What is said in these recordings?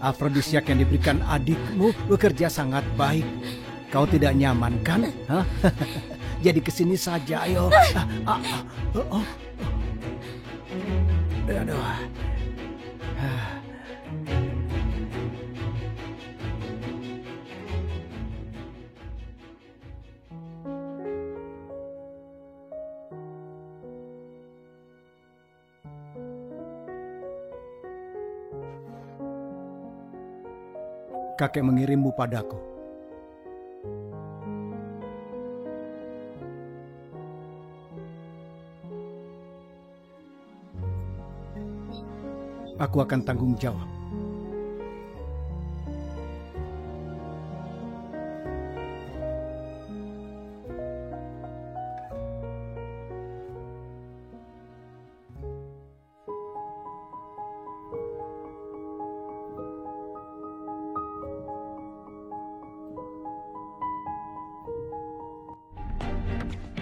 Afrodisiak yang diberikan adikmu bekerja sangat baik. Kau tidak nyaman kan? Hah? Jadi kesini saja, ayo. Aduh. Kakek mengirimmu padaku. Aku akan tanggung jawab.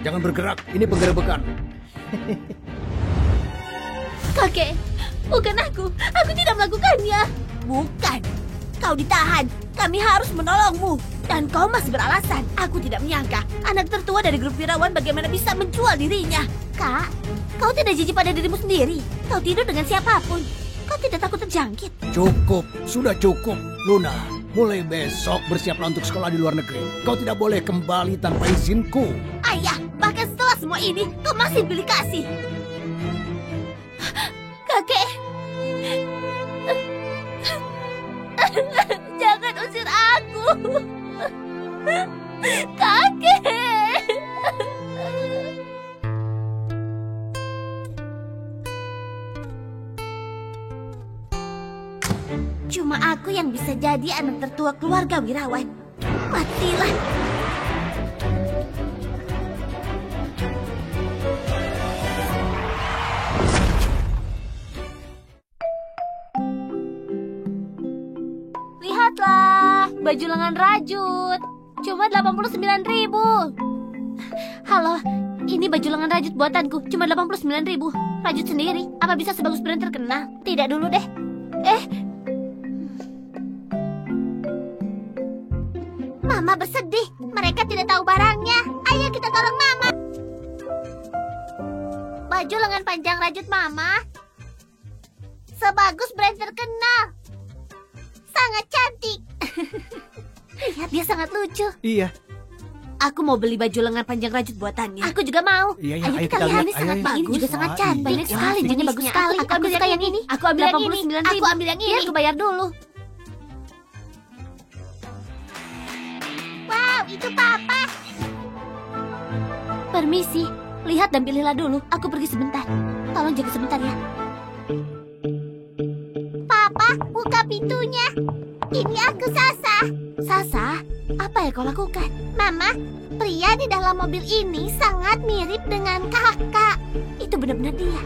Jangan bergerak, ini penggerebekan. Kakek, bukan aku. Aku tidak melakukannya. Bukan. Kau ditahan. Kami harus menolongmu. Dan kau masih beralasan. Aku tidak menyangka anak tertua dari grup Wirawan bagaimana bisa menjual dirinya. Kak, kau tidak jijik pada dirimu sendiri. Kau tidur dengan siapapun. Kau tidak takut terjangkit. Cukup, sudah cukup, Luna. Mulai besok bersiaplah untuk sekolah di luar negeri. Kau tidak boleh kembali tanpa izinku. Ayah, bahkan setelah semua ini, kau masih pilih kasih. Kakek. Jangan usir aku. Kakek. Cuma aku yang bisa jadi anak tertua keluarga Wirawan. Matilah. Lihatlah, baju lengan rajut. Cuma 89.000. Halo, ini baju lengan rajut buatanku. Cuma 89.000. Rajut sendiri. Apa bisa sebagus brand terkenal? Tidak dulu deh. Mama bersedih. Mereka tidak tahu barangnya. Ayo kita tolong Mama. Baju lengan panjang rajut Mama sebagus brand terkenal. Sangat cantik. Lihat, dia sangat lucu. Iya. Aku mau beli baju lengan panjang rajut buatannya. Aku juga mau. Iya, ayo kita lihat. Ini sangat bagus. Ini juga sangat cantik. Banyak sekali jenisnya. Bagus sekali. Aku suka yang ini. Aku ambil yang ini. Aku ambil yang ini. Aku bayar dulu. Wow, itu Papa. Permisi. Lihat dan pilihlah dulu. Aku pergi sebentar. Tolong jaga sebentar ya. Papa, buka pintunya. Ini aku Sasa. Sasa, apa yang kau lakukan? Mama, pria di dalam mobil ini sangat mirip dengan kakak. Itu benar-benar dia.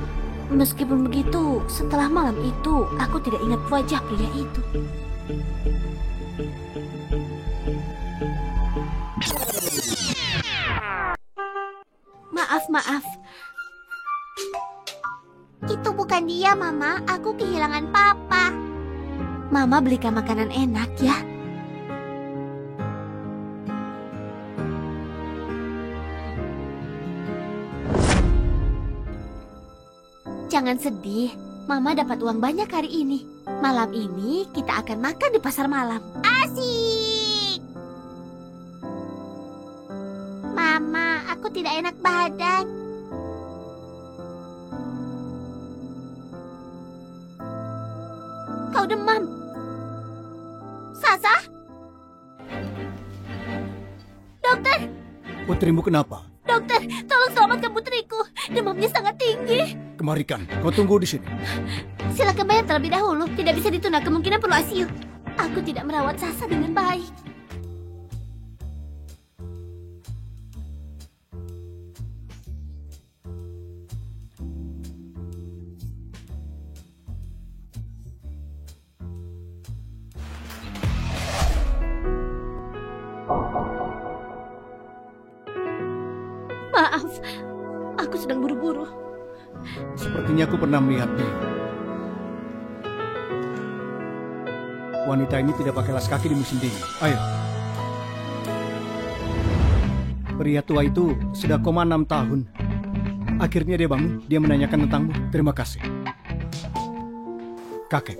Meskipun begitu, setelah malam itu, aku tidak ingat wajah pria itu. Maaf. Itu bukan dia, Mama. Aku kehilangan Papa. Mama belikan makanan enak ya. Jangan sedih. Mama dapat uang banyak hari ini. Malam ini kita akan makan di pasar malam. Asik! Mama, aku tidak enak badan. Kau demam. Sasa? Dokter! Putrimu kenapa? Dokter, tolong selamatkan putriku. Demamnya sangat tinggi. Kemarikan, kau tunggu di sini. Silakan bayar terlebih dahulu. Tidak bisa ditunda, kemungkinan perlu ICU. Aku tidak merawat Sasa dengan baik. Maaf, aku sedang buru-buru. Sepertinya aku pernah melihat dia. Wanita ini tidak pakai alas kaki di musim dingin. Ayo. Pria tua itu sudah koma 6 tahun. Akhirnya dia bangun. Dia menanyakan tentangmu. Terima kasih. Kakek.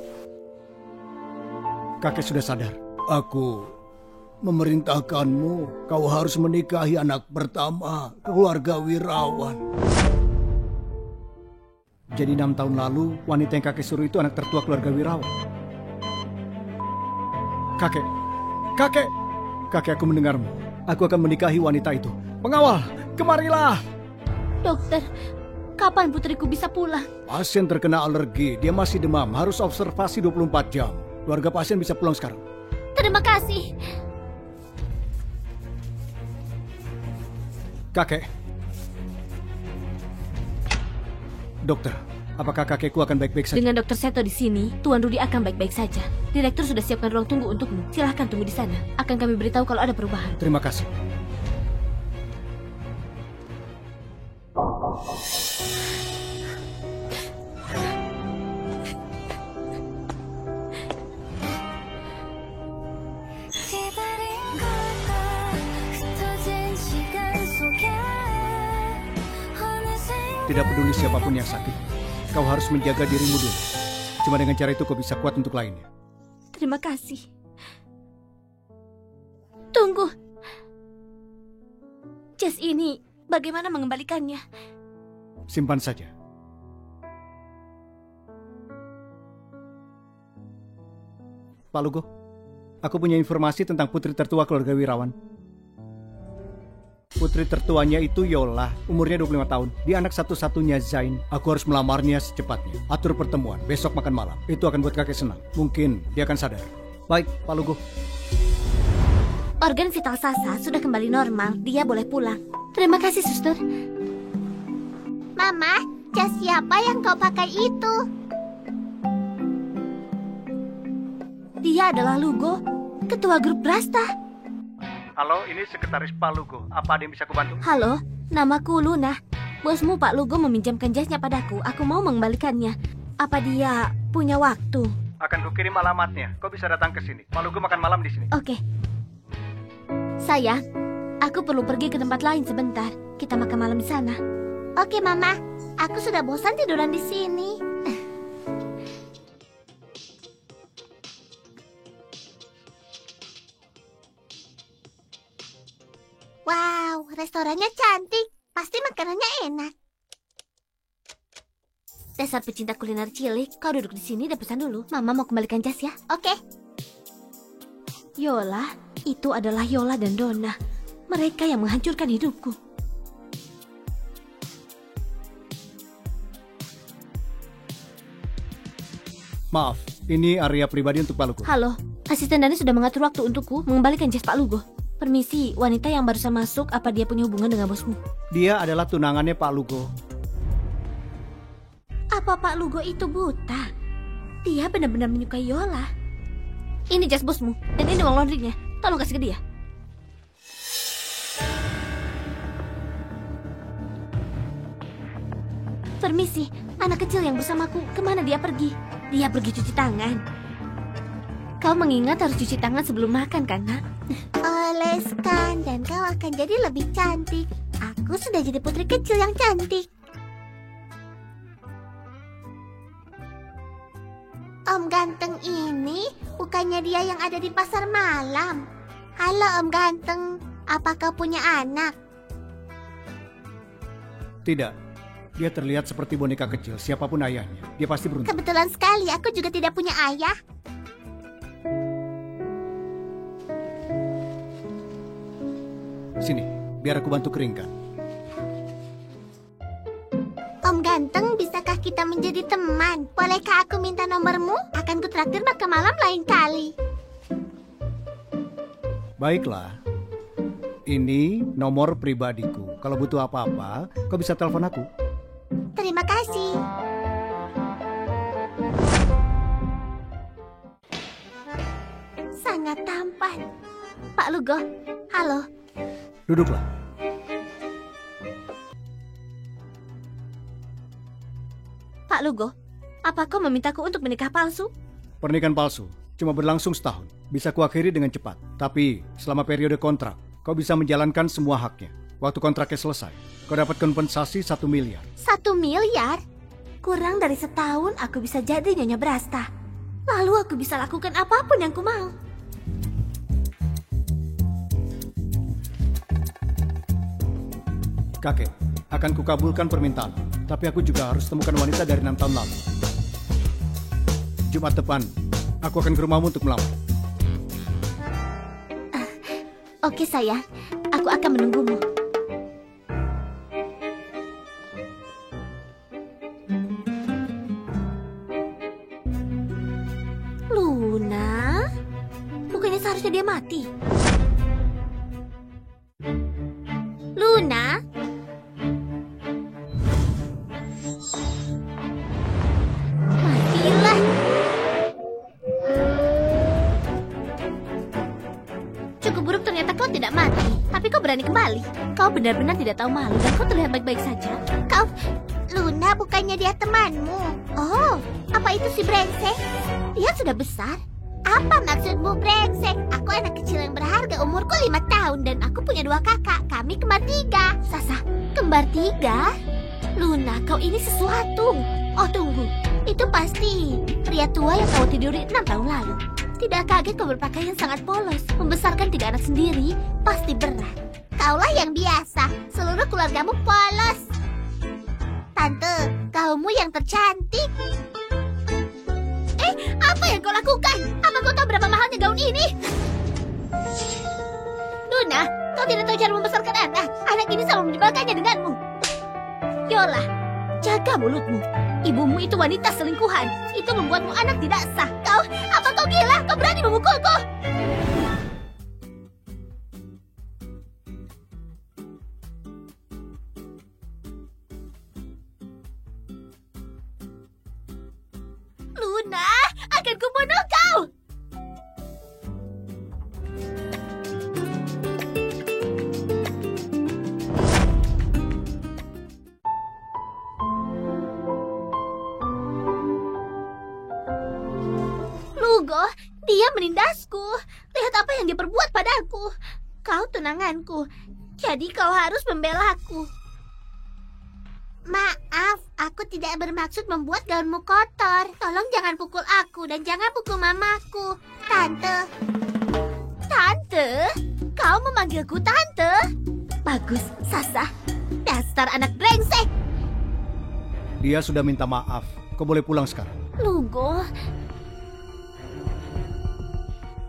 Kakek sudah sadar. Aku memerintahkanmu. Kau harus menikahi anak pertama keluarga Wirawan. Jadi 6 tahun lalu, wanita yang kakek suruh itu anak tertua keluarga Wirawan. Kakek, kakek aku mendengarmu. Aku akan menikahi wanita itu. Pengawal, kemarilah. Dokter, kapan putriku bisa pulang? Pasien terkena alergi, dia masih demam, harus observasi 24 jam. Keluarga pasien bisa pulang sekarang. Terima kasih. Kakek. Dokter, apakah kakekku akan baik-baik saja? Dengan Dokter Seto di sini, Tuan Rudi akan baik-baik saja. Direktur sudah siapkan ruang tunggu untukmu. Silahkan tunggu di sana. Akan kami beritahu kalau ada perubahan. Terima kasih. Tidak peduli siapapun yang sakit, kau harus menjaga dirimu dulu. Cuma dengan cara itu kau bisa kuat untuk lainnya. Terima kasih. Tunggu. Jas ini, bagaimana mengembalikannya? Simpan saja. Pak Lugo, aku punya informasi tentang putri tertua keluarga Wirawan. Putri tertuanya itu Yola, umurnya 25 tahun. Dia anak satu-satunya Zain. Aku harus melamarnya secepatnya. Atur pertemuan, besok makan malam. Itu akan buat kakek senang. Mungkin dia akan sadar. Baik, Pak Lugo. Organ vital Sasa sudah kembali normal. Dia boleh pulang. Terima kasih, suster. Mama, jas siapa yang kau pakai itu? Dia adalah Lugo, ketua grup Brasta. Halo, ini sekretaris Pak Lugo. Apa ada yang bisa kubantu? Halo, namaku Luna. Bosmu Pak Lugo meminjamkan jasnya padaku. Aku mau mengembalikannya. Apa dia punya waktu? Akan kukirim alamatnya. Kau bisa datang ke sini. Pak Lugo makan malam di sini. Oke. Sayang, aku perlu pergi ke tempat lain sebentar. Kita makan malam di sana. Oke, Mama. Aku sudah bosan tiduran di sini. Wow, restorannya cantik. Pasti makanannya enak. Dasar pecinta kuliner cilik, kau duduk di sini dan pesan dulu. Mama mau kembalikan jas ya. Oke. Yola, itu adalah Yola dan Donna. Mereka yang menghancurkan hidupku. Maaf, ini area pribadi untuk Pak Lugo. Halo, asisten Dani sudah mengatur waktu untukku mengembalikan jas Pak Lugo. Permisi, wanita yang barusan masuk, apa dia punya hubungan dengan bosmu? Dia adalah tunangannya Pak Lugo. Apa Pak Lugo itu buta? Dia benar-benar menyukai Yola. Ini jas bosmu, dan ini uang laundrynya. Tolong kasih ke dia. Permisi, anak kecil yang bersamaku, kemana dia pergi? Dia pergi cuci tangan. Kau mengingat harus cuci tangan sebelum makan, kan, Nak? Oleskan, dan kau akan jadi lebih cantik. Aku sudah jadi putri kecil yang cantik. Om ganteng ini bukannya dia yang ada di pasar malam. Halo Om ganteng, apa kau punya anak? Tidak. Dia terlihat seperti boneka kecil, siapapun ayahnya. Dia pasti beruntung. Kebetulan sekali, aku juga tidak punya ayah. Sini, biar aku bantu keringkan. Om ganteng, bisakah kita menjadi teman? Bolehkah aku minta nomormu? Akan kutraktir makan malam lain kali. Baiklah. Ini nomor pribadiku. Kalau butuh apa-apa, kau bisa telepon aku. Terima kasih. Sangat tampan. Pak Lugo, halo. Duduklah. Pak Lugo, apa kau memintaku untuk menikah palsu? Pernikahan palsu. cuma berlangsung setahun. Bisa kuakhiri dengan cepat. Tapi selama periode kontrak, kau bisa menjalankan semua haknya. Waktu kontraknya selesai, kau dapat kompensasi 1 miliar. 1 miliar? Kurang dari setahun aku bisa jadi Nyonya Brasta. Lalu aku bisa lakukan apapun yang ku mau. Kakek, akan kukabulkan permintaan. Tapi aku juga harus temukan wanita dari 6 tahun lalu. Jumat depan, aku akan ke rumahmu untuk melamar. Oke sayang, aku akan menunggumu. Luna? Bukannya seharusnya dia mati? Luna? Matilah. Cukup buruk ternyata kau tidak mati. Tapi kau berani kembali. Kau benar-benar tidak tahu malu dan kau terlihat baik-baik saja. Kau... Luna, bukannya dia temanmu. Oh, apa itu si brengsek? Dia sudah besar. Apa maksudmu brengsek? Aku anak kecil yang berharga, umurku 5 tahun dan aku punya 2 kakak. Kami kembar 3. Sasa, kembar 3? Luna, kau ini sesuatu. Oh tunggu, itu pasti pria tua yang kau tiduri 6 tahun lalu. Tidak kaget kau berpakaian sangat polos. Membesarkan 3 anak sendiri pasti berat. Kaulah yang biasa, seluruh keluargamu polos. Tante, kaumu yang tercantik. Apa yang kau lakukan? Apa kau tahu berapa mahalnya gaun ini? Luna, kau tidak tahu cara membesarkan anak. Anak ini selalu menyebalkannya denganmu. Yola, jaga mulutmu. Ibumu itu wanita selingkuhan. Itu membuatmu anak tidak sah. Apa kau gila? Kau berani memukulku? Luna, akan kubunuh kau! Lugo, dia menindasku. Lihat apa yang dia perbuat padaku. Kau tunanganku, jadi kau harus membelaku. Maaf, aku tidak bermaksud membuat gaunmu kotor. Tolong jangan pukul aku dan jangan pukul mamaku. Tante. Tante? Kau memanggilku tante? Bagus, Sasa. Dasar anak brengsek. Dia sudah minta maaf. Kau boleh pulang sekarang. Lugo.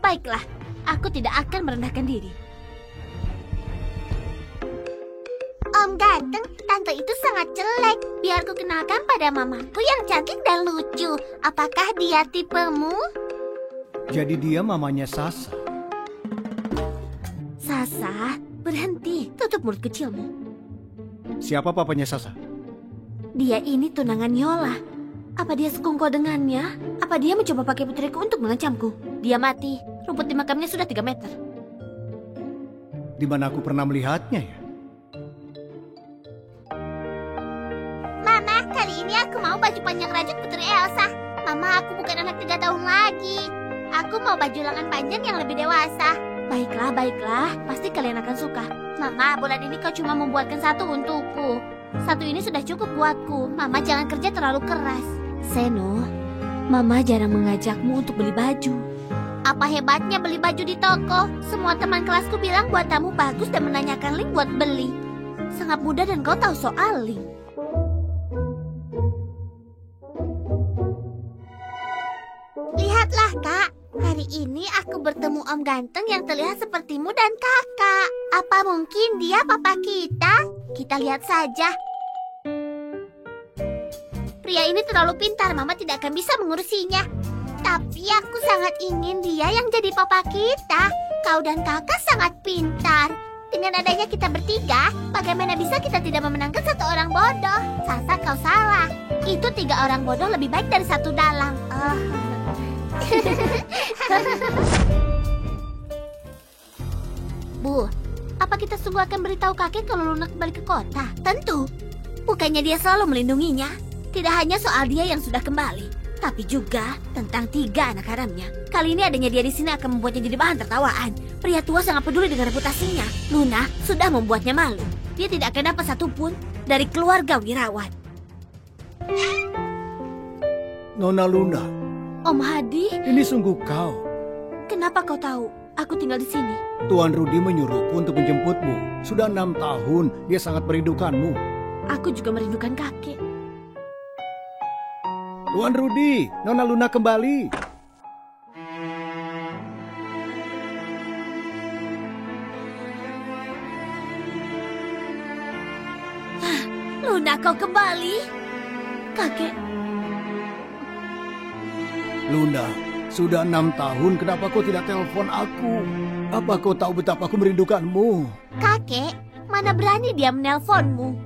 Baiklah, aku tidak akan merendahkan diri. Om ganteng, tante itu sangat jelek. Biar ku kenalkan pada mamaku yang cantik dan lucu. Apakah dia tipemu? Jadi dia mamanya Sasa. Sasa, berhenti. Tutup mulut kecilmu. Siapa papanya Sasa? Dia ini tunangan Yola. Apa dia sekongkol dengannya? Apa dia mencoba pakai putriku untuk mengancamku? Dia mati. Rumput di makamnya sudah 3 meter. Di mana aku pernah melihatnya ya? Mama, kali ini aku mau baju panjang rajut Putri Elsa. Mama, aku bukan anak 3 tahun lagi. Aku mau baju lengan panjang yang lebih dewasa. Baiklah, baiklah. Pasti kalian akan suka. Mama, bulan ini kau cuma membuatkan 1 untukku. 1 ini sudah cukup buatku. Mama, jangan kerja terlalu keras. Seno, Mama jarang mengajakmu untuk beli baju. Apa hebatnya beli baju di toko? Semua teman kelasku bilang buatamu bagus dan menanyakan link buat beli. Sangat mudah dan kau tahu soal link. Lihatlah, Kak. Hari ini aku bertemu Om Ganteng yang terlihat sepertimu dan kakak. Apa mungkin dia papa kita? Kita lihat saja. Pria ini terlalu pintar, Mama tidak akan bisa mengurusinya. Tapi aku sangat ingin dia yang jadi papa kita. Kau dan kakak sangat pintar. Dengan adanya kita bertiga, bagaimana bisa kita tidak memenangkan 1 orang bodoh? Sasa, kau salah. Itu 3 orang bodoh lebih baik dari 1 dalang. Bu, apa kita sungguh akan beritahu kakek kalau Luna kembali ke kota? Tentu. Bukannya dia selalu melindunginya. Tidak hanya soal dia yang sudah kembali. tapi juga tentang 3 anak haramnya. Kali ini adanya dia di sini akan membuatnya jadi bahan tertawaan. Pria tua sangat peduli dengan reputasinya. Luna sudah membuatnya malu. Dia tidak akan dapat satupun dari keluarga Wirawan. Nona Luna, Om Hadi, ini sungguh kau. kenapa kau tahu aku tinggal di sini? Tuan Rudi menyuruhku untuk menjemputmu. Sudah 6 tahun, dia sangat merindukanmu. Aku juga merindukan kakek. Tuan Rudi, Nona Luna kembali. Luna, kau kembali? Kakek, Luna, sudah 6 tahun, kenapa kau tidak telepon aku? Apa kau tahu betapa aku merindukanmu? kakek, mana berani dia menelponmu?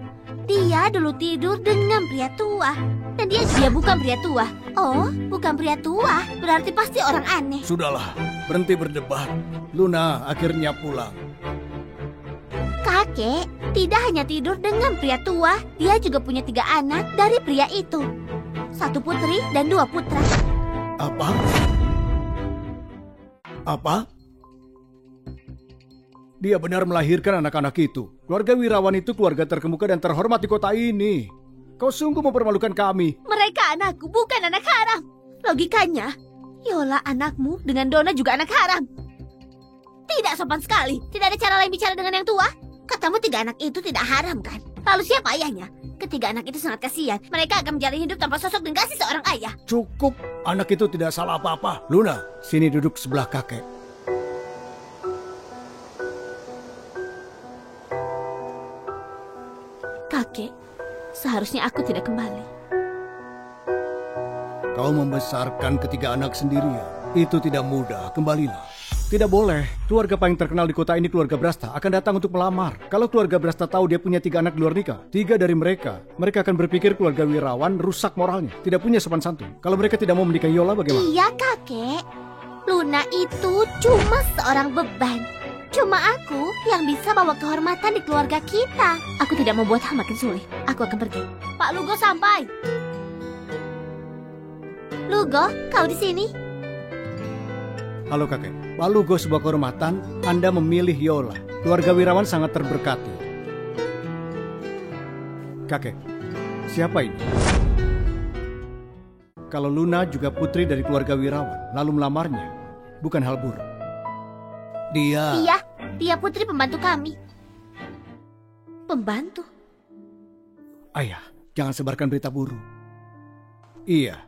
Dia dulu tidur dengan pria tua. Dan dia bukan pria tua. Oh, bukan pria tua. Berarti pasti orang aneh. Sudahlah, berhenti berdebat. Luna akhirnya pulang. Kakek tidak hanya tidur dengan pria tua, dia juga punya 3 anak dari pria itu. 1 putri dan 2 putra. Apa? Apa? Dia benar melahirkan anak-anak itu. Keluarga Wirawan itu keluarga terkemuka dan terhormat di kota ini. Kau sungguh mempermalukan kami. Mereka anakku, bukan anak haram. Logikanya, Yola anakmu dengan Dona juga anak haram. Tidak sopan sekali. Tidak ada cara lain bicara dengan yang tua. Katamu 3 anak itu tidak haram kan? Lalu siapa ayahnya? Ketiga anak itu sangat kasihan. Mereka akan menjalani hidup tanpa sosok dan kasih seorang ayah. Cukup, anak itu tidak salah apa-apa. Luna, sini duduk sebelah kakek. Kakek, seharusnya aku tidak kembali. Kau membesarkan ketiga anak sendirian. Itu tidak mudah, kembalilah. Tidak boleh, keluarga paling terkenal di kota ini, keluarga Brasta, akan datang untuk melamar. Kalau keluarga Brasta tahu dia punya 3 anak di luar nikah, 3 dari mereka akan berpikir keluarga Wirawan rusak moralnya, tidak punya sopan santun. Kalau mereka tidak mau menikahi Yola, bagaimana? Iya kakek, Luna itu cuma seorang beban. Cuma aku yang bisa bawa kehormatan di keluarga kita. Aku tidak mau buat hal makin sulit. Aku akan pergi. Pak Lugo sampai. Lugo, kau di sini? Halo kakek, Pak Lugo sebuah kehormatan, Anda memilih Yola. Keluarga Wirawan sangat terberkati. Kakek, siapa ini? Kalau Luna juga putri dari keluarga Wirawan, lalu melamarnya, bukan hal buruk. Iya, dia putri pembantu kami. Pembantu? Ayah, jangan sebarkan berita buruk. Iya,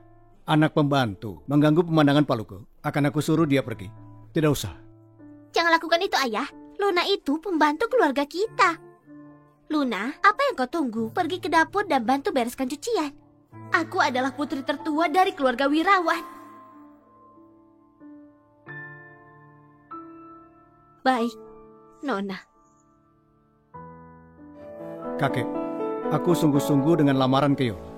anak pembantu mengganggu pemandangan Pak Lugo. Akan aku suruh dia pergi. Tidak usah. Jangan lakukan itu, ayah. Luna itu pembantu keluarga kita. Luna, apa yang kau tunggu? Pergi ke dapur dan bantu bereskan cucian. Aku adalah putri tertua dari keluarga Wirawan. Baik, Nona. Kakek, aku sungguh-sungguh dengan lamaran ke Yola.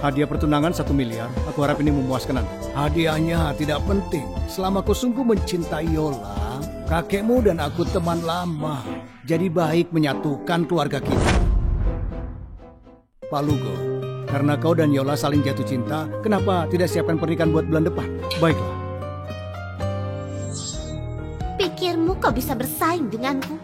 Hadiah pertunangan 1 miliar, aku harap ini memuaskan Anda. Hadiahnya tidak penting. Selama kau sungguh mencintai Yola, kakekmu dan aku teman lama. Jadi baik menyatukan keluarga kita. Pak Lugo, karena kau dan Yola saling jatuh cinta, kenapa tidak siapkan pernikahan buat bulan depan? Baiklah. Pikirmu kau bisa bersaing denganku?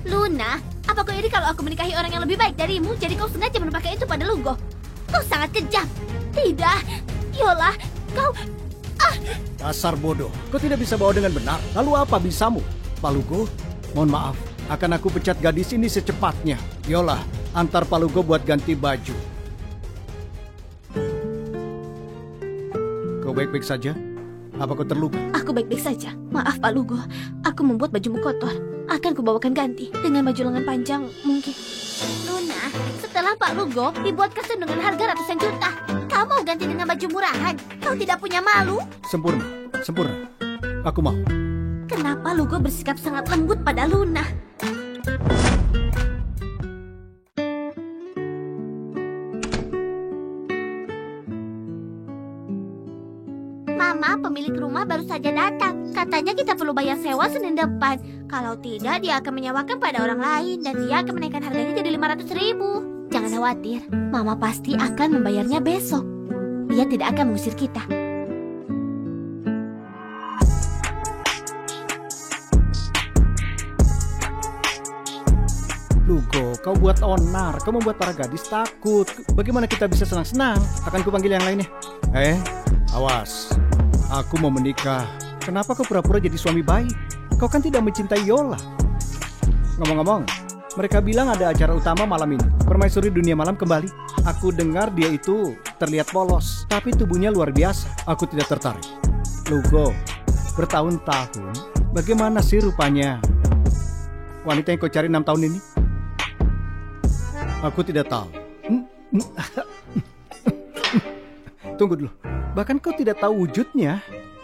Luna, apa kau iri kalau aku menikahi orang yang lebih baik darimu? Jadi kau sengaja menumpahkan itu pada Lugo. Kau sangat kejam. Tidak, Yola, kau... Dasar bodoh, kau tidak bisa bawa dengan benar. Lalu apa bisamu? Pak Lugo, mohon maaf, akan aku pecat gadis ini secepatnya. Yola, antar Pak Lugo buat ganti baju. Kau baik-baik saja? Apa kau terluka? Aku baik-baik saja. Maaf Pak Lugo, aku membuat bajumu kotor. Akan kubawakan ganti dengan baju lengan panjang mungkin. Luna, setelah Pak Lugo dibuat kostum dengan harga ratusan juta, kau mau ganti dengan baju murahan? Kau tidak punya malu? Sempurna, sempurna. Aku mau. Kenapa Lugo bersikap sangat lembut pada Luna? Mama, pemilik rumah baru saja datang. Katanya kita perlu bayar sewa Senin depan. Kalau tidak, dia akan menyewakan pada orang lain dan dia akan menaikkan harganya jadi 500.000. Jangan khawatir, Mama pasti akan membayarnya besok. Dia tidak akan mengusir kita. Lugo, kau buat onar, kau membuat para gadis takut. Bagaimana kita bisa senang-senang? Akan kupanggil yang lainnya. Awas. Aku mau menikah. Kenapa kau pura-pura jadi suami baik? Kau kan tidak mencintai Yola. Ngomong-ngomong, mereka bilang ada acara utama malam ini. Permaisuri dunia malam kembali. Aku dengar dia itu terlihat polos, tapi tubuhnya luar biasa. Aku tidak tertarik. Lugo, bertahun-tahun, bagaimana sih rupanya wanita yang kau cari 6 tahun ini? Aku tidak tahu. Tunggu dulu. Bahkan kau tidak tahu wujudnya.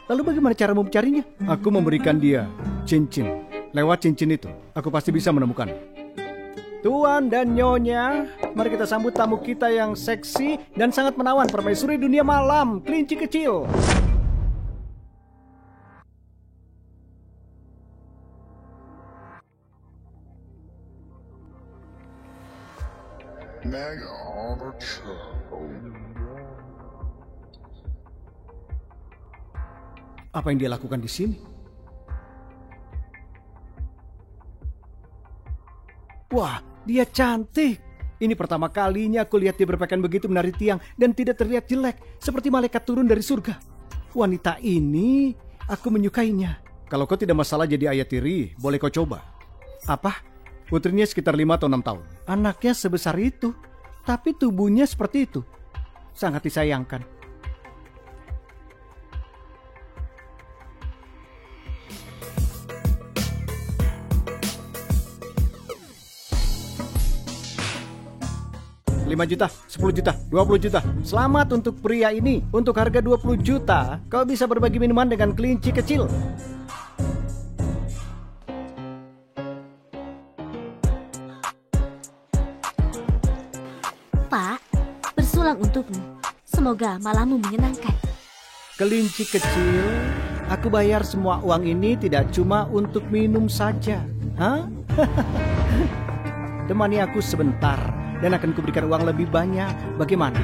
Lalu bagaimana cara mencarinya? Aku memberikan dia cincin. Lewat cincin itu, aku pasti bisa menemukan. Tuan dan Nyonya, mari kita sambut tamu kita yang seksi dan sangat menawan, permaisuri dunia malam, kelinci kecil. Apa yang dia lakukan di sini? Wah, dia cantik. Ini pertama kalinya aku lihat dia berpakaian begitu menari tiang dan tidak terlihat jelek, seperti malaikat turun dari surga. Wanita ini, aku menyukainya. Kalau kau tidak masalah jadi ayah tiri, boleh kau coba. Apa? Putrinya sekitar 5 atau 6 tahun. Anaknya sebesar itu, tapi tubuhnya seperti itu. Sangat disayangkan. $5 juta, 10 juta, 20 juta. Selamat untuk pria ini. Untuk harga 20 juta, kau bisa berbagi minuman dengan kelinci kecil. Pak, bersulang untukmu. Semoga malammu menyenangkan. Kelinci kecil, aku bayar semua uang ini tidak cuma untuk minum saja. Hah? Temani aku sebentar dan akan kuberikan uang lebih banyak. Bagaimana?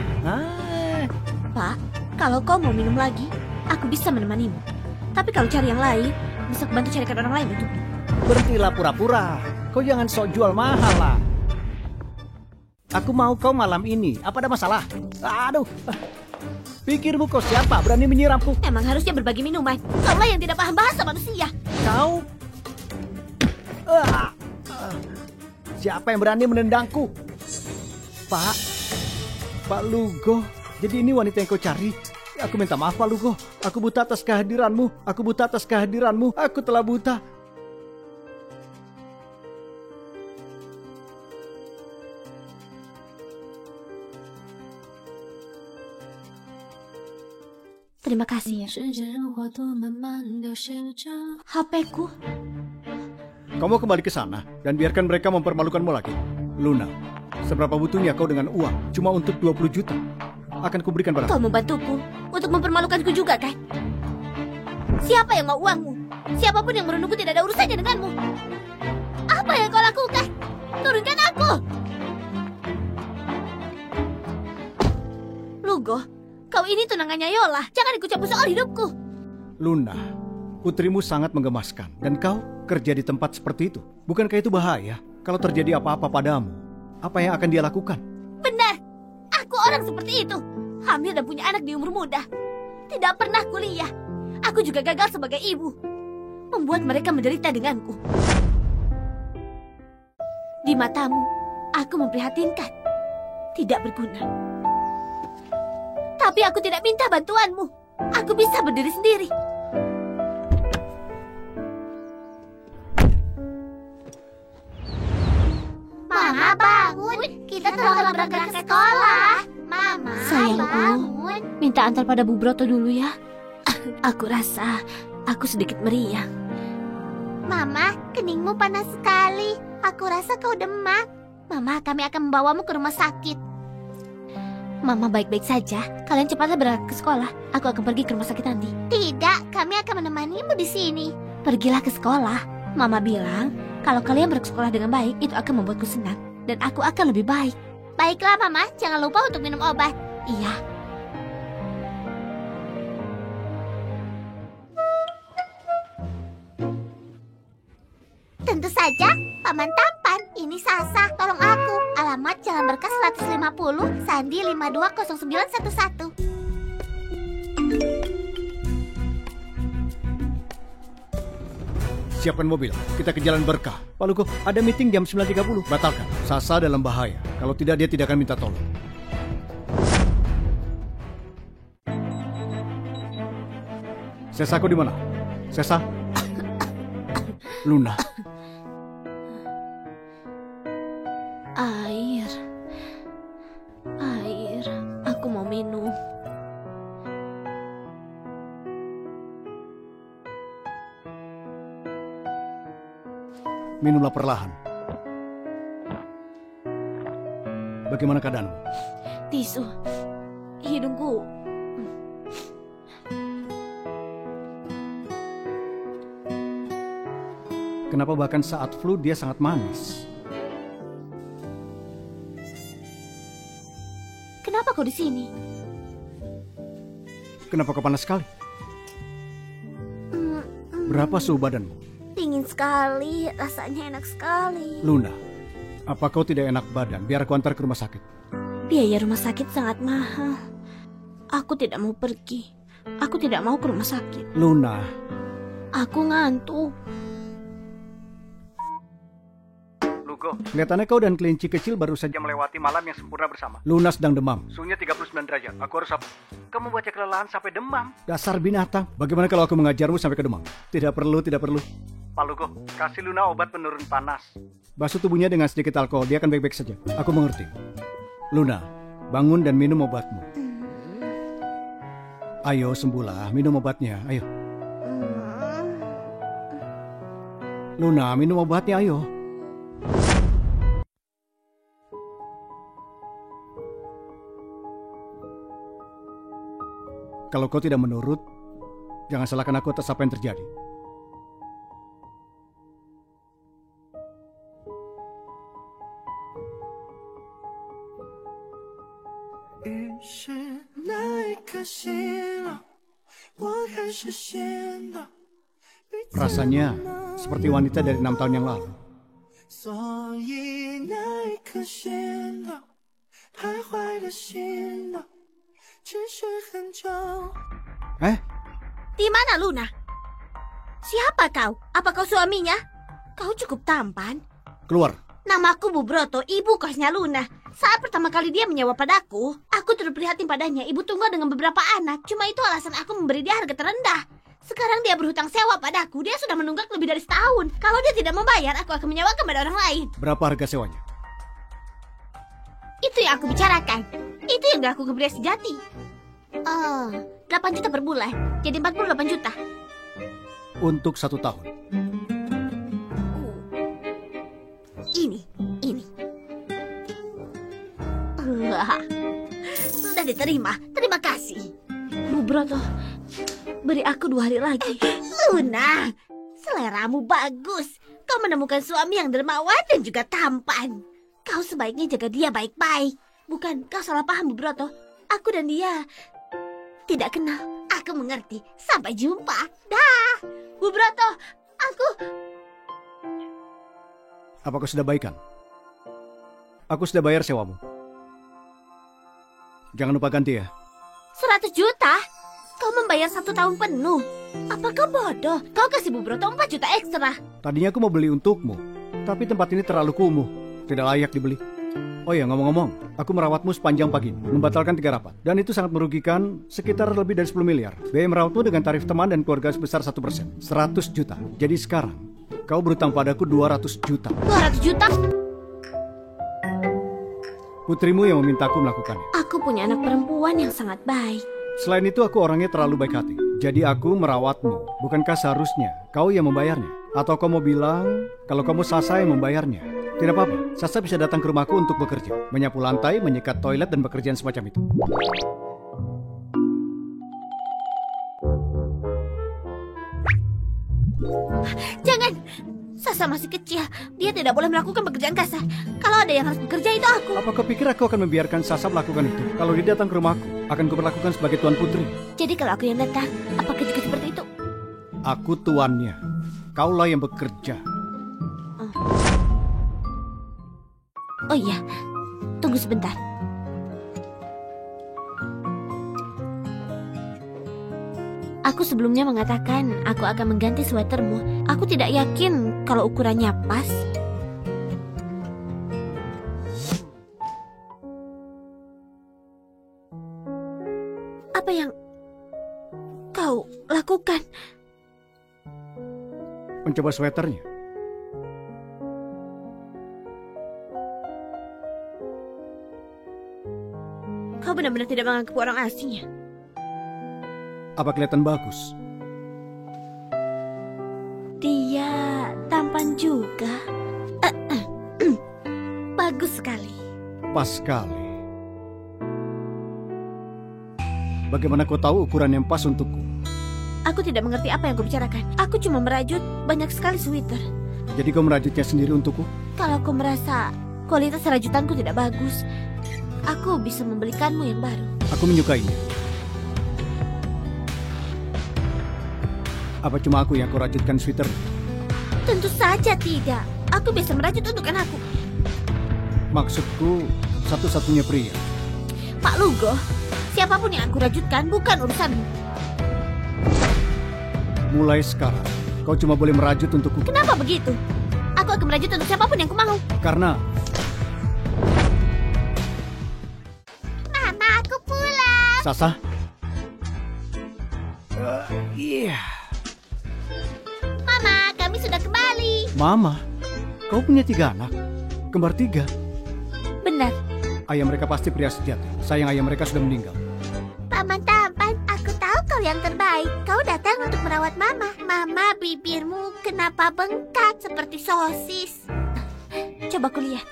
Pak, kalau kau mau minum lagi, aku bisa menemanimu. Tapi kalau cari yang lain, bisa bantu carikan orang lain untukmu. Berhentilah pura-pura. Kau jangan sok jual mahal lah. Aku mau kau malam ini. Apa ada masalah? Aduh. Pikirmu kau siapa? Berani menyiramku? Emang harusnya berbagi minuman. Kaulah yang tidak paham bahasa manusia. Kau? Siapa yang berani menendangku? Pak Lugo. Jadi ini wanita yang kau cari? Aku minta maaf Pak Lugo. Aku buta atas kehadiranmu. Aku telah buta. Terima kasih ya. HP-ku. Kamu kembali ke sana dan biarkan mereka mempermalukanmu lagi. Luna, seberapa butuhnya kau dengan uang? Cuma untuk 20 juta. Akan kuberikan padamu. Kau membantuku untuk mempermalukanku juga kan? Siapa yang mau uangmu? Siapapun yang menurutku tidak ada urusannya denganmu. Apa yang kau lakukan? Turunkan aku! Lugo, kau ini tunangannya Yola. Jangan ikut campur soal hidupku. Luna, putrimu sangat menggemaskan. Dan kau kerja di tempat seperti itu. Bukankah itu bahaya? Kalau terjadi apa-apa padamu, apa yang akan dia lakukan? Benar, aku orang seperti itu. Hamil dan punya anak di umur muda. Tidak pernah kuliah. Aku juga gagal sebagai ibu. Membuat mereka menderita denganku. Di matamu, aku memprihatinkan. Tidak berguna. Tapi aku tidak minta bantuanmu. Aku bisa berdiri sendiri. Mama bangun, kita telah berangkat ke sekolah. Mama, sayangku, bangun. Minta antar pada Bu Broto dulu ya. Aku rasa aku sedikit meriang. Mama, keningmu panas sekali. Aku rasa kau demam. Mama, kami akan membawamu ke rumah sakit. Mama baik-baik saja. Kalian cepatlah berangkat ke sekolah. Aku akan pergi ke rumah sakit nanti. Tidak, kami akan menemanimu di sini. Pergilah ke sekolah. Mama bilang, kalau kalian bersekolah dengan baik, itu akan membuatku senang. Dan aku akan lebih baik. Baiklah, Mama. Jangan lupa untuk minum obat. Iya. Tentu saja, Paman Tampan. Ini Sasa. Tolong aku. Alamat Jalan Berkas 150, Sandi 520911. Siapkan mobil, kita ke Jalan Berkah. Pak Lugo, ada meeting jam 9.30. Batalkan. Sasa dalam bahaya. Kalau tidak, dia tidak akan minta tolong. Sesaku di mana? Sesa? Luna. Air. Aku mau minum. Minumlah perlahan. Bagaimana keadaanmu? Tisu. Hidungku. Kenapa bahkan saat flu dia sangat manis? Kenapa kau di sini? Kenapa kau panas sekali? Berapa suhu badanmu? Dingin sekali, rasanya enak sekali. Luna, apa kau tidak enak badan? Biar aku antar ke rumah sakit. Biaya rumah sakit sangat mahal. Aku tidak mau pergi. Aku tidak mau ke rumah sakit. Luna. Aku ngantuk. Lugo, kelihatannya kau dan kelinci kecil baru saja melewati malam yang sempurna bersama. Luna sedang demam. Suhunya 39 derajat. Aku harus apa? Kamu baca kelelahan sampai demam. Dasar binatang. Bagaimana kalau aku mengajarmu sampai ke demam? Tidak perlu. Pak Lugo, kasih Luna obat penurun panas. Basuh tubuhnya dengan sedikit alkohol, dia akan baik-baik saja. Aku mengerti. Luna, bangun dan minum obatmu. Ayo, sembuhlah, minum obatnya, ayo. Luna, minum obatnya, ayo. Kalau kau tidak menurut, jangan salahkan aku atas apa yang terjadi. Rasanya seperti wanita dari 6 tahun yang lalu. Di mana Luna? Siapa kau? Apa kau suaminya? Kau cukup tampan. Keluar. Namaku Bu Broto, ibu kosnya Luna. Saat pertama kali dia menyewa padaku, aku turut prihatin padanya. Ibu tunggal dengan beberapa anak. Cuma itu alasan aku memberi dia harga terendah. Sekarang dia berhutang sewa padaku. Dia sudah menunggak lebih dari setahun. Kalau dia tidak membayar, aku akan menyewakan pada orang lain. Berapa harga sewanya? Itu yang aku bicarakan. Itu yang gak aku ke pria sejati. 8 juta per bulan. Jadi 48 juta. Untuk 1 tahun. Ini. Sudah diterima. Terima kasih. Bu Broto, beri aku 2 hari lagi. Luna, seleramu bagus. Kau menemukan suami yang dermawan dan juga tampan. Kau sebaiknya jaga dia baik-baik. Bukan, kau salah paham, Bu Broto. Aku dan dia tidak kenal. Aku mengerti. Sampai jumpa. Dah. Bu Broto, aku... Apa kau sudah baikan? Aku sudah bayar sewamu. Jangan lupa ganti ya. 100 juta? Kau membayar 1 tahun penuh. Apa kau bodoh? Kau kasih Bu Broto 4 juta ekstra. Tadinya aku mau beli untukmu, tapi tempat ini terlalu kumuh. Tidak layak dibeli. Oh ya, ngomong-ngomong, aku merawatmu sepanjang pagi, membatalkan 3 rapat. Dan itu sangat merugikan sekitar lebih dari 10 miliar. Biaya merawatmu dengan tarif teman dan keluarga sebesar 1%. 100 juta. Jadi sekarang, kau berutang padaku 200 juta. 200 juta? Putrimu yang memintaku melakukannya. Aku punya anak perempuan yang sangat baik. Selain itu aku orangnya terlalu baik hati. Jadi aku merawatmu. Bukankah seharusnya kau yang membayarnya? Atau kau mau bilang kalau kamu Sasa yang membayarnya? Tidak apa-apa, Sasa bisa datang ke rumahku untuk bekerja. Menyapu lantai, menyikat toilet, dan pekerjaan semacam itu. Jangan! Sasa masih kecil. Dia tidak boleh melakukan pekerjaan kasar. Kalau ada yang harus bekerja itu aku. Apa kau pikir aku akan membiarkan Sasa melakukan itu? Kalau dia datang ke rumahku, akan kuperlakukan sebagai tuan putri. Jadi kalau aku yang datang, apakah juga seperti itu? Aku tuannya. Kaulah yang bekerja. Oh iya, tunggu sebentar. Aku sebelumnya mengatakan aku akan mengganti sweatermu. Aku tidak yakin kalau ukurannya pas. Apa yang kau lakukan? Mencoba sweaternya. Kau benar-benar tidak menganggap orang asing ya? Apa kelihatan bagus? Dia tampan juga. Bagus sekali. Pas sekali. Bagaimana kau tahu ukuran yang pas untukku? Aku tidak mengerti apa yang kau bicarakan. Aku cuma merajut banyak sekali sweater. Jadi kau merajutnya sendiri untukku? Kalau kau merasa kualitas rajutanku tidak bagus, aku bisa membelikanmu yang baru. Aku menyukainya. Apa cuma aku yang kau rajutkan sweater? Tentu saja tidak. Aku bisa merajut untuk anakku. Maksudku, satu-satunya pria. Pak Lugo, siapapun yang aku rajutkan bukan urusanmu. Mulai sekarang, kau cuma boleh merajut untukku. Kenapa begitu? Aku akan merajut untuk siapapun yang ku mau. Karena... Mama, aku pulang. Sasa? Iya. Mama, kami sudah kembali. Mama, kau punya 3 anak? Kembar 3? Benar. Ayah mereka pasti pria sejati. Sayang ayah mereka sudah meninggal. Paman tampan, aku tahu kau yang terbaik. Kau datang untuk merawat Mama. Mama, bibirmu kenapa bengkak seperti sosis? Coba kulihat.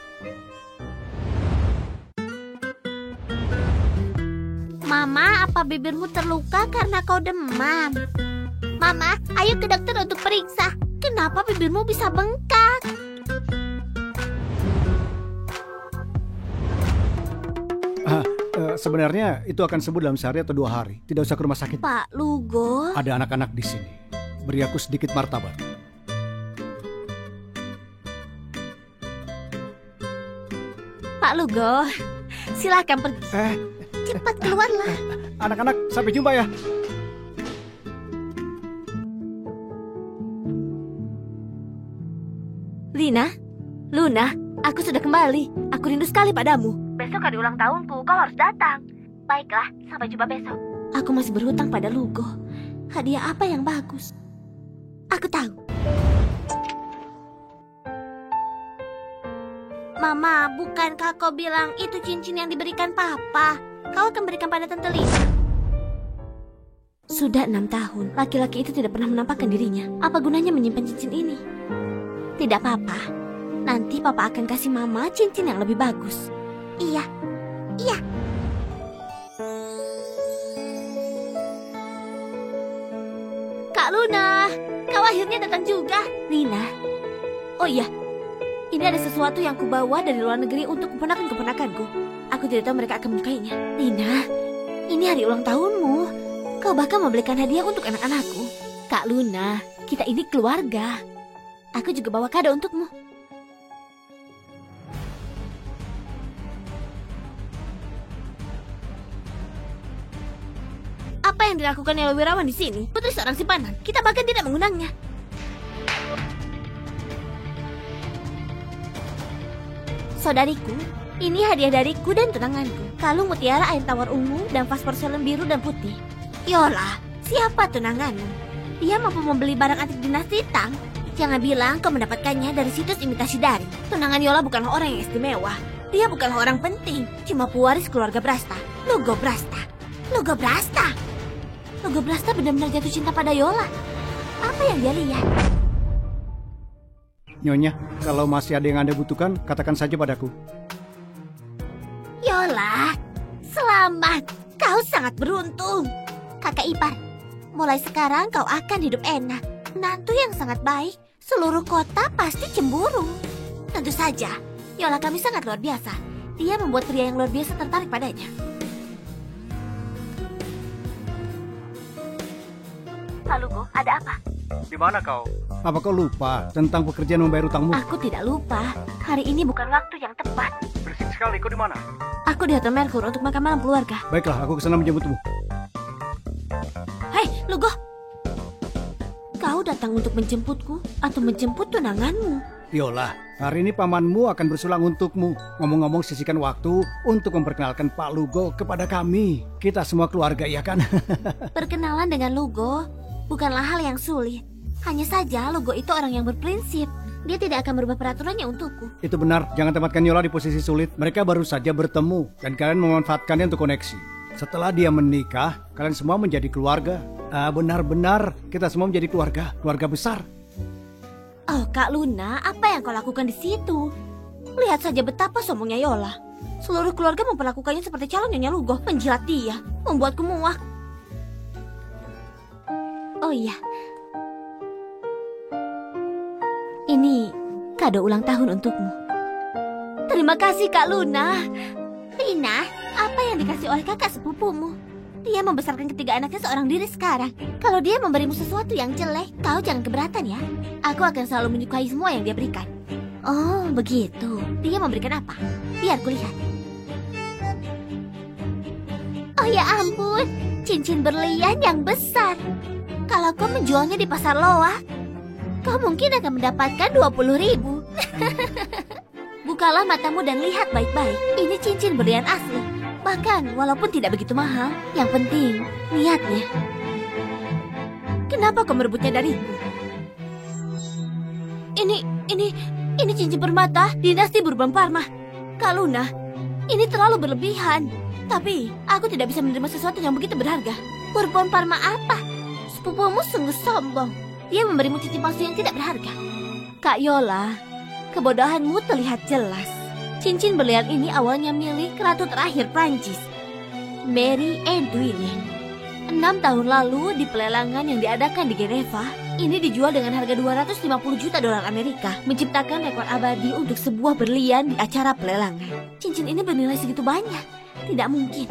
Mama, apa bibirmu terluka karena kau demam? Mama, ayo ke dokter untuk periksa. Kenapa bibirmu bisa bengkak? Sebenarnya itu akan sembuh dalam sehari atau 2 hari. Tidak usah ke rumah sakit. Pak Lugo. Ada anak-anak di sini. Beri aku sedikit martabat. Pak Lugo, silakan pergi. Cepat keluarlah. Anak-anak, sampai jumpa ya. Luna, aku sudah kembali. Aku rindu sekali padamu. Besok hari ulang tahunku, kau harus datang. Baiklah, sampai jumpa besok. Aku masih berhutang pada Lugo. Hadiah apa yang bagus? Aku tahu. Mama, bukankah kau bilang itu cincin yang diberikan Papa? Kau akan berikan pada Tante Lina. Sudah 6 tahun, laki-laki itu tidak pernah menampakkan dirinya. Apa gunanya menyimpan cincin ini? Tidak apa-apa. Nanti Papa akan kasih Mama cincin yang lebih bagus. Iya. Kak Luna, kau akhirnya datang juga. Lina. Oh iya, ini ada sesuatu yang kubawa dari luar negeri untuk keponakan-keponakanku. Aku tidak tahu mereka akan menyukainya. Lina, ini hari ulang tahunmu. Kau bahkan membelikan hadiah untuk anak-anakku. Kak Luna, kita ini keluarga. Aku juga bawa kado untukmu. Apa yang dilakukan oleh Wirawan di sini? Putri seorang simpanan. Kita bahkan tidak mengundangnya. Saudariku, ini hadiah dariku dan tunanganku. Kalung mutiara air tawar ungu dan vas porselen biru dan putih. Yola, siapa tunanganmu? Dia mampu membeli barang antik dinasti Tang. Jangan bilang kau mendapatkannya dari situs imitasi daring. Tunangan Yola bukanlah orang yang istimewa. Dia bukanlah orang penting. Cuma pewaris keluarga Brasta. Lugo Brasta. Lugo Brasta benar-benar jatuh cinta pada Yola. Apa yang dia lihat? Nyonya, kalau masih ada yang Anda butuhkan, katakan saja padaku. Yola, selamat. Kau sangat beruntung. Kakak ipar, mulai sekarang kau akan hidup enak. Menantu yang sangat baik, seluruh kota pasti cemburu. Tentu saja, Yola kami sangat luar biasa. Dia membuat pria yang luar biasa tertarik padanya. Lalu, Go, ada apa? Di mana kau? Apa kau lupa tentang pekerjaan membayar utangmu? Aku tidak lupa. Hari ini bukan waktu yang tepat. Berisik sekali, kau di mana? Aku di Hotel Merkur untuk makan malam keluarga. Baiklah, aku kesana menjemputmu. Hei, Lugo! Kau datang untuk menjemputku atau menjemput tunanganmu? Yola, hari ini pamanmu akan bersulang untukmu. Ngomong-ngomong, sisihkan waktu untuk memperkenalkan Pak Lugo kepada kami. Kita semua keluarga, ya kan? Perkenalan dengan Lugo bukanlah hal yang sulit. Hanya saja Lugo itu orang yang berprinsip. Dia tidak akan merubah peraturannya untukku. Itu benar, jangan tempatkan Yola di posisi sulit. Mereka baru saja bertemu dan kalian memanfaatkannya untuk koneksi. Setelah dia menikah, kalian semua menjadi keluarga. Benar-benar kita semua menjadi keluarga, keluarga besar. Oh, Kak Luna, apa yang kau lakukan di situ? Lihat saja betapa sombongnya Yola. Seluruh keluarga memperlakukannya seperti calon nyonya Lugo, menjilat dia, membuatku muak. Oh iya, ini kado ulang tahun untukmu. Terima kasih, Kak Luna. Lina, apa yang dikasih oleh kakak sepupumu? Dia membesarkan ketiga anaknya seorang diri sekarang. Kalau dia memberimu sesuatu yang jelek, kau jangan keberatan ya. Aku akan selalu menyukai semua yang dia berikan. Oh, begitu. Dia memberikan apa? Biar kulihat. Oh ya ampun, cincin berlian yang besar. Kalau kau menjualnya di pasar loa, kau mungkin akan mendapatkan 20.000. Bukalah matamu dan lihat baik-baik. Ini cincin berlian asli. Bahkan walaupun tidak begitu mahal, yang penting niatnya. Kenapa kau merebutnya dariku? Ini cincin permata dinasti Bourbon Parma. Kak Luna, ini terlalu berlebihan. Tapi aku tidak bisa menerima sesuatu yang begitu berharga. Bourbon Parma apa? Sepupumu sungguh sombong. Dia memberimu cincin palsu yang tidak berharga. Kak Yola, kebodohanmu terlihat jelas. Cincin berlian ini awalnya milik ratu terakhir Prancis, Marie Antoinette. 6 tahun lalu di pelelangan yang diadakan di Geneva, ini dijual dengan harga 250 juta dolar Amerika, menciptakan rekor abadi untuk sebuah berlian di acara pelelangan. Cincin ini bernilai segitu banyak, tidak mungkin.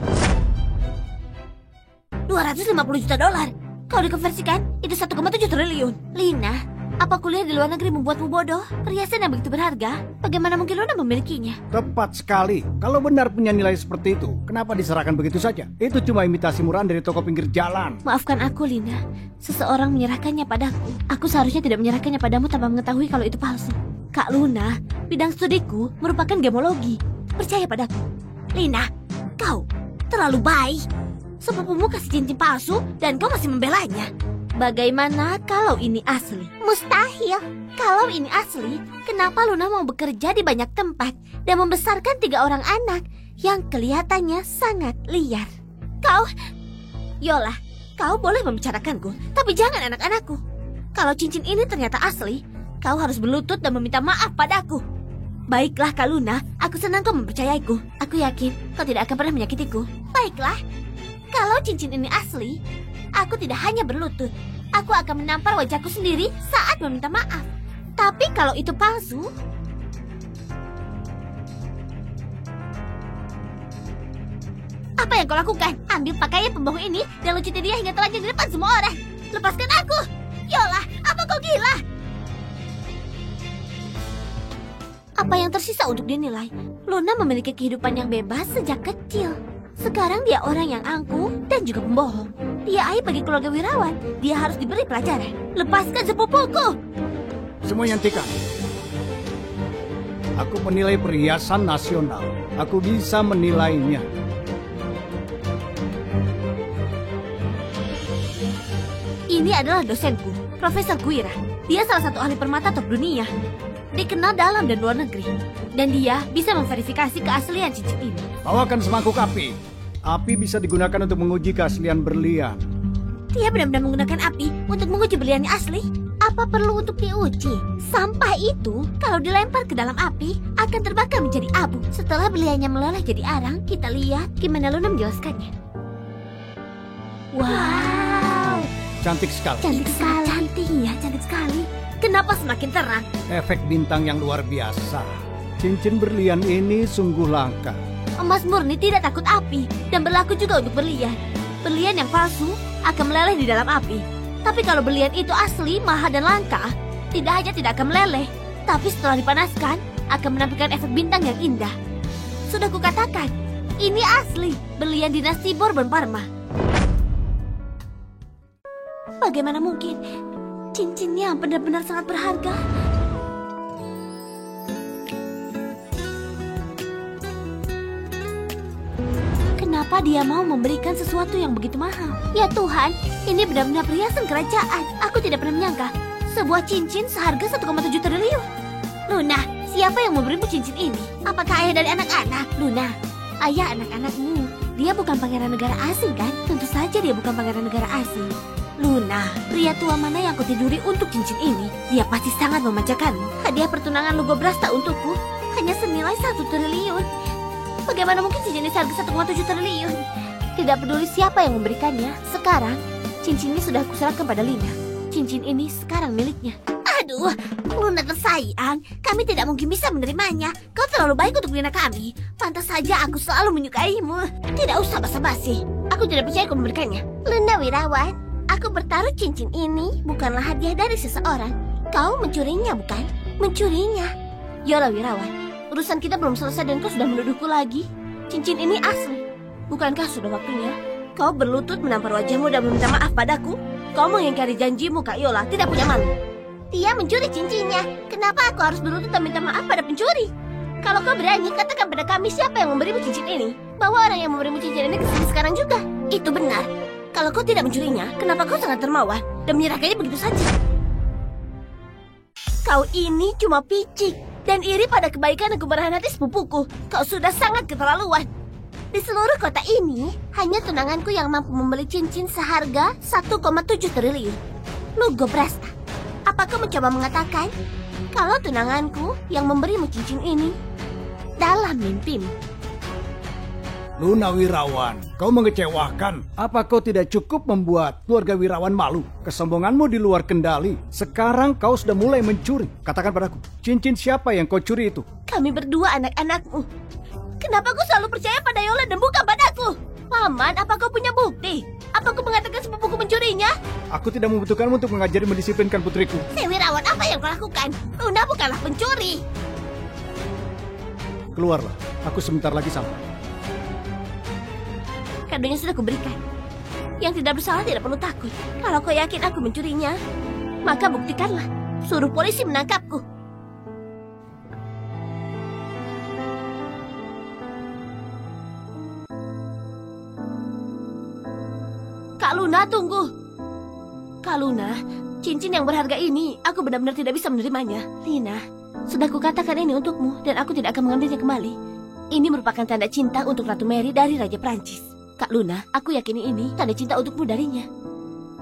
250 juta dolar. Kalau dikonversikan, itu 1,7 triliun. Lina, apa kuliah di luar negeri membuatmu bodoh? Perhiasan yang begitu berharga, bagaimana mungkin Luna memilikinya? Tepat sekali. Kalau benar punya nilai seperti itu, kenapa diserahkan begitu saja? Itu cuma imitasi murahan dari toko pinggir jalan. Maafkan aku, Lina. Seseorang menyerahkannya padaku. Aku seharusnya tidak menyerahkannya padamu tanpa mengetahui kalau itu palsu. Kak Luna, bidang studiku merupakan gemologi. Percaya padaku. Lina, kau terlalu baik. Sepupumu kasih cincin palsu dan kau masih membelanya. Bagaimana kalau ini asli? Mustahil. Kalau ini asli, kenapa Luna mau bekerja di banyak tempat dan membesarkan 3 orang anak yang kelihatannya sangat liar? Kau, Yola, kau boleh membicarakanku, tapi jangan anak-anakku. Kalau cincin ini ternyata asli, kau harus berlutut dan meminta maaf padaku. Baiklah, Kak Luna, aku senang kau mempercayaiku. Aku yakin kau tidak akan pernah menyakitiku. Baiklah, kalau cincin ini asli, aku tidak hanya berlutut. Aku akan menampar wajahku sendiri saat meminta maaf. Tapi kalau itu palsu, apa yang kau lakukan? Ambil pakaian pembohong ini dan lucuti dia hingga telanjang di depan semua orang. Lepaskan aku! Yola, apa kau gila? Apa yang tersisa untuk dinilai? Luna memiliki kehidupan yang bebas sejak kecil. Sekarang dia orang yang angkuh dan juga pembohong. Dia aib bagi keluarga wirawan. Dia harus diberi pelajaran. Lepaskan sepupuku! Semuanya hentikan. Aku menilai perhiasan nasional. Aku bisa menilainya. Ini adalah dosenku, Profesor Guira. Dia salah satu ahli permata top dunia. Dikenal dalam dan luar negeri. Dan dia bisa memverifikasi keaslian cincin ini. Bawakan semangkuk api. Api bisa digunakan untuk menguji keaslian berlian. Dia benar-benar menggunakan api untuk menguji berliannya asli. Apa perlu untuk diuji? Sampah itu kalau dilempar ke dalam api akan terbakar menjadi abu. Setelah beliannya meleleh jadi arang, kita lihat gimana Luna menjelaskannya. Wow, Cantik sekali. cantik sekali. Cantik sekali. Kenapa semakin terang? Efek bintang yang luar biasa. Cincin berlian ini sungguh langka. Emas murni tidak takut api dan berlaku juga untuk berlian. Berlian yang palsu akan meleleh di dalam api. Tapi kalau berlian itu asli, mahal dan langka, tidak hanya tidak akan meleleh, tapi setelah dipanaskan akan menampilkan efek bintang yang indah. Sudah kukatakan, ini asli berlian dinasti Bourbon Parma. Bagaimana mungkin? Cincinnya benar-benar sangat berharga. Kenapa dia mau memberikan sesuatu yang begitu mahal? Ya Tuhan, ini benar-benar perhiasan kerajaan. Aku tidak pernah menyangka sebuah cincin seharga 1,7 triliun. Luna, siapa yang memberimu cincin ini? Apakah ayah dari anak-anak? Luna, ayah anak-anakmu. Dia bukan pangeran negara asing kan? Tentu saja dia bukan pangeran negara asing. Luna, pria tua mana yang kau tiduri untuk cincin ini? Dia pasti sangat memanjakanmu. Hadiah pertunangan Lugo Brasta untukku hanya senilai 1 triliun. Bagaimana mungkin cincin ini seharga 1,7 triliun? Tidak peduli siapa yang memberikannya, sekarang cincin ini sudah kuserahkan pada Lina. Cincin ini sekarang miliknya. Aduh, Luna tersayang, kami tidak mungkin bisa menerimanya. Kau terlalu baik untuk Lina kami. Pantas saja aku selalu menyukaimu. Tidak usah basa-basi. Aku tidak percaya kau memberikannya. Luna Wirawan, aku bertaruh cincin ini bukanlah hadiah dari seseorang. Kau mencurinya, bukan? Mencurinya. Yola Wirawan, urusan kita belum selesai dan kau sudah menuduhku lagi. Cincin ini asli. Bukankah sudah waktunya kau berlutut menampar wajahmu dan meminta maaf padaku? Kau mengingkari janjimu, Kak Yola, tidak punya malu. Dia mencuri cincinnya. Kenapa aku harus berlutut dan minta maaf pada pencuri? Kalau kau berani, katakan pada kami siapa yang memberimu cincin ini. Bawa orang yang memberimu cincin ini ke sini sekarang juga. Itu benar. Kalau kau tidak mencurinya, kenapa kau sangat dermawan dan menyerahkannya begitu saja? Kau ini cuma picik dan iri pada kebaikan dan kemurahan hati sepupuku. Kau sudah sangat keterlaluan. Di seluruh kota ini, hanya tunanganku yang mampu membeli cincin seharga 1,7 triliun. Lugo Brasta, apa kau mencoba mengatakan kalau tunanganku yang memberimu cincin ini dalam mimpimu? Luna Wirawan, kau mengecewakan. Apa kau tidak cukup membuat keluarga Wirawan malu? Kesombonganmu di luar kendali. Sekarang kau sudah mulai mencuri. Katakan padaku, cincin siapa yang kau curi itu? Kami berdua anak-anakmu. Kenapa kau selalu percaya pada Yola dan bukan padaku? Paman, apa kau punya bukti? Apa kau mengatakan sepupuku mencurinya? Aku tidak membutuhkanmu untuk mengajari mendisiplinkan putriku. Si Wirawan, apa yang kau lakukan? Luna bukanlah pencuri. Keluarlah, aku sebentar lagi sampai. Kadonya sudah kuberikan. Yang tidak bersalah tidak perlu takut. Kalau kau yakin aku mencurinya, maka buktikanlah. Suruh polisi menangkapku. Kak Luna, tunggu. Kak Luna, cincin yang berharga ini aku benar-benar tidak bisa menerimanya. Lina, sudah kukatakan ini untukmu dan aku tidak akan mengambilnya kembali. Ini merupakan tanda cinta untuk Ratu Mary dari Raja Prancis. Kak Luna, aku yakini ini tanda cinta untukmu darinya.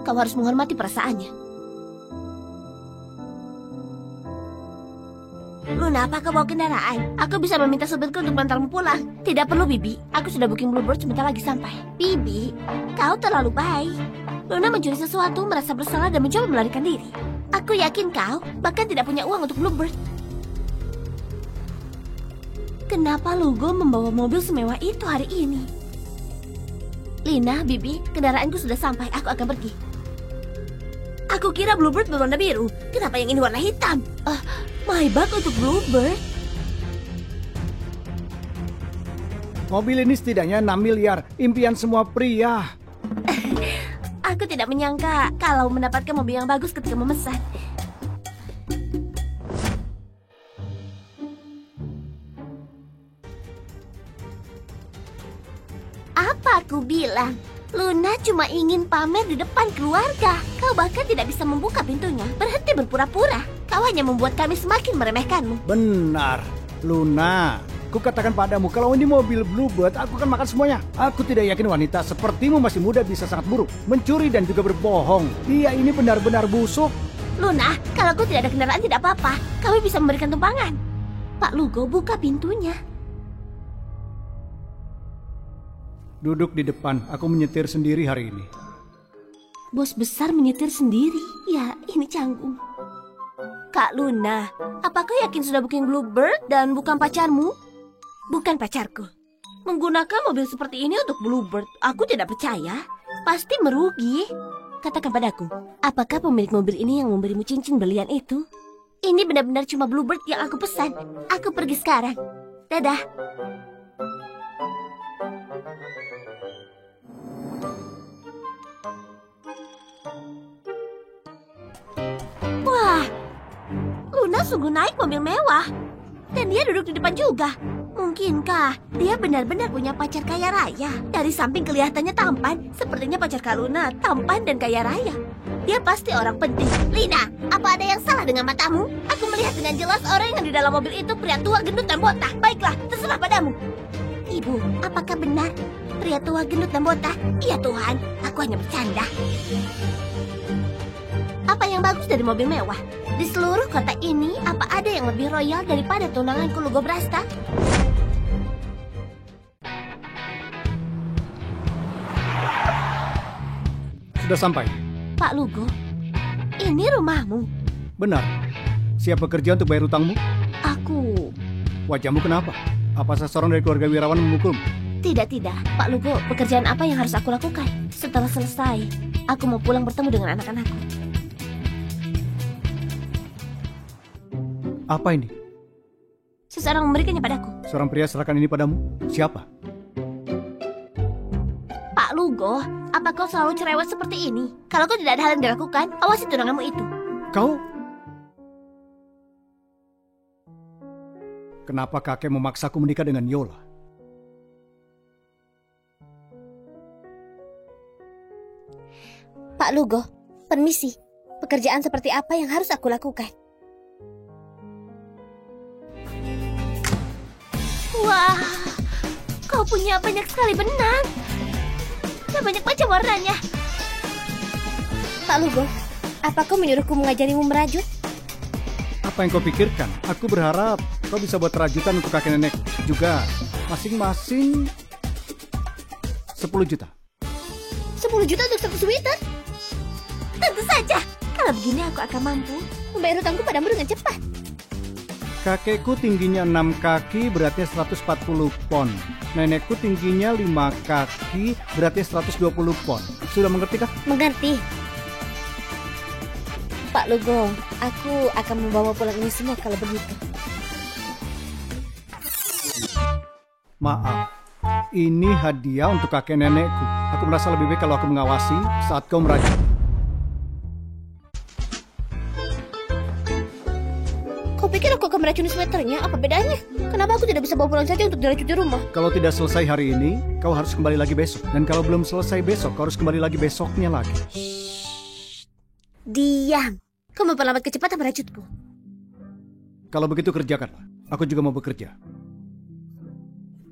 Kau harus menghormati perasaannya. Luna, apa kau bawa kendaraan? Aku bisa meminta supirku untuk mengantarmu pulang. Tidak perlu, Bibi. Aku sudah booking Bluebird sebentar lagi sampai. Bibi, kau terlalu baik. Luna mencuri sesuatu, merasa bersalah dan mencoba melarikan diri. Aku yakin kau bahkan tidak punya uang untuk Bluebird. Kenapa Lugo membawa mobil semewah itu hari ini? Lina, Bibi, kendaraanku sudah sampai. Aku akan pergi. Aku kira Bluebird berwarna biru. Kenapa yang ini warna hitam? Maybach untuk Bluebird. Mobil ini setidaknya 6 miliar. Impian semua pria. Aku tidak menyangka kalau mendapatkan mobil yang bagus ketika memesan. Apa aku bilang? Luna cuma ingin pamer di depan keluarga. Kau bahkan tidak bisa membuka pintunya. Berhenti berpura-pura. Kau hanya membuat kami semakin meremehkanmu. Benar, Luna. Kukatakan padamu, kalau ini mobil Bluebird, aku akan makan semuanya. Aku tidak yakin wanita sepertimu masih muda bisa sangat buruk, mencuri dan juga berbohong. Dia ini benar-benar busuk. Luna, kalau kau tidak ada kendaraan tidak apa-apa. Kami bisa memberikan tumpangan. Pak Lugo, buka pintunya. Duduk di depan, aku menyetir sendiri hari ini. Bos besar menyetir sendiri? Ya, ini canggung. Kak Luna, apa kau yakin sudah booking Bluebird dan bukan pacarmu? Bukan pacarku. Menggunakan mobil seperti ini untuk Bluebird, aku tidak percaya. Pasti merugi. Katakan padaku, apakah pemilik mobil ini yang memberimu cincin berlian itu? Ini benar-benar cuma Bluebird yang aku pesan. Aku pergi sekarang. Dadah. Wah, Luna sungguh naik mobil mewah. Dan dia duduk di depan juga. Mungkinkah dia benar-benar punya pacar kaya raya? Dari samping kelihatannya tampan, sepertinya pacar Kak Luna tampan dan kaya raya. Dia pasti orang penting. Lina, apa ada yang salah dengan matamu? Aku melihat dengan jelas orang yang di dalam mobil itu pria tua, gendut, dan botak. Baiklah, terserah padamu. Ibu, apakah benar pria tua, gendut, dan botak? Iya Tuhan, aku hanya bercanda. Apa yang bagus dari mobil mewah? Di seluruh kota ini, apa ada yang lebih royal daripada tunanganku Lugo Brasta? Sudah sampai? Pak Lugo, ini rumahmu? Benar. Siap bekerja untuk bayar utangmu? Aku... Wajahmu kenapa? Apa seseorang dari keluarga wirawan memukulmu? Tidak. Pak Lugo, pekerjaan apa yang harus aku lakukan? Setelah selesai, aku mau pulang bertemu dengan anak-anakku. Apa ini? Seseorang memberikannya padaku. Seorang pria serahkan ini padamu? Siapa? Pak Lugo, apa kau selalu cerewet seperti ini? Kalau kau tidak ada hal yang dilakukan, awasi tunanganmu itu. Kau? Kenapa kakek memaksaku menikah dengan Yola? Pak Lugo, permisi. Pekerjaan seperti apa yang harus aku lakukan? Wah, kau punya banyak sekali benang. Dan banyak macam warnanya. Pak Lugo, apa kau menyuruhku mengajarimu merajut? Apa yang kau pikirkan? Aku berharap kau bisa buat rajutan untuk kakek nenek juga. Masing-masing 10 juta. 10 juta untuk satu sweater? Tentu saja. Kalau begini aku akan mampu membayar hutangku padamu dengan cepat. Kakekku tingginya 6 kaki, beratnya 140 pon. Nenekku tingginya 5 kaki, beratnya 120 pon. Sudah mengerti kah? Mengerti. Pak Lugo, aku akan membawa pulang ini semua kalau begitu. Maaf, ini hadiah untuk kakek nenekku. Aku merasa lebih baik kalau aku mengawasi saat kau merajut. Kau pikir aku akan meracuni sweaternya? Apa bedanya? Kenapa aku tidak bisa bawa pulang saja untuk diracun di rumah? Kalau tidak selesai hari ini, kau harus kembali lagi besok. Dan kalau belum selesai besok, kau harus kembali lagi besoknya lagi. Diam. Kau memperlambat kecepatan merajutku. Kalau begitu kerjakanlah. Aku juga mau bekerja.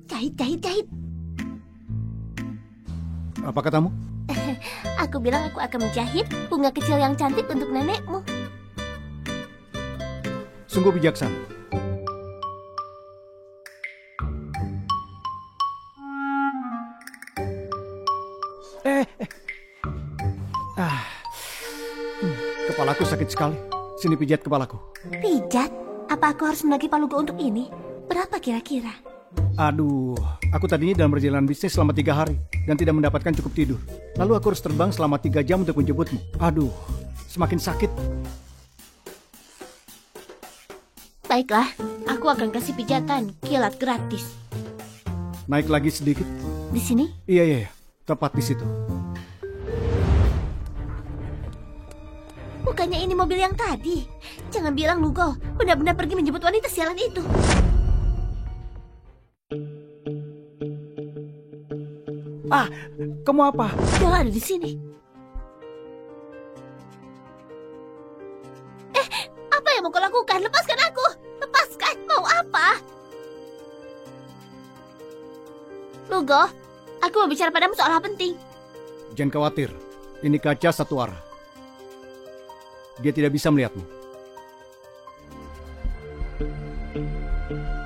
Jahit. Apa katamu? Aku bilang aku akan menjahit bunga kecil yang cantik untuk nenekmu. Sungguh bijaksana. Kepalaku sakit sekali. Sini pijat kepalaku. Pijat? Apa aku harus menagih Pak Lugo untuk ini? Berapa kira-kira? Aduh, aku tadinya dalam perjalanan bisnis selama 3 hari dan tidak mendapatkan cukup tidur. Lalu aku harus terbang selama 3 jam untuk menjemputmu. Aduh, semakin sakit. Baiklah, aku akan kasih pijatan kilat gratis. Naik lagi sedikit. Di sini? Iya, tepat di situ. Bukannya ini mobil yang tadi? Jangan bilang Lugo benar-benar pergi menjemput wanita sialan itu. Kamu apa? Yola ada di sini. Apa yang mau kau lakukan? Lepaskan aku! Lepaskan! Mau apa? Lugo, aku mau bicara padamu soal hal penting. Jangan khawatir, ini kaca satu arah. dia tidak bisa melihatmu.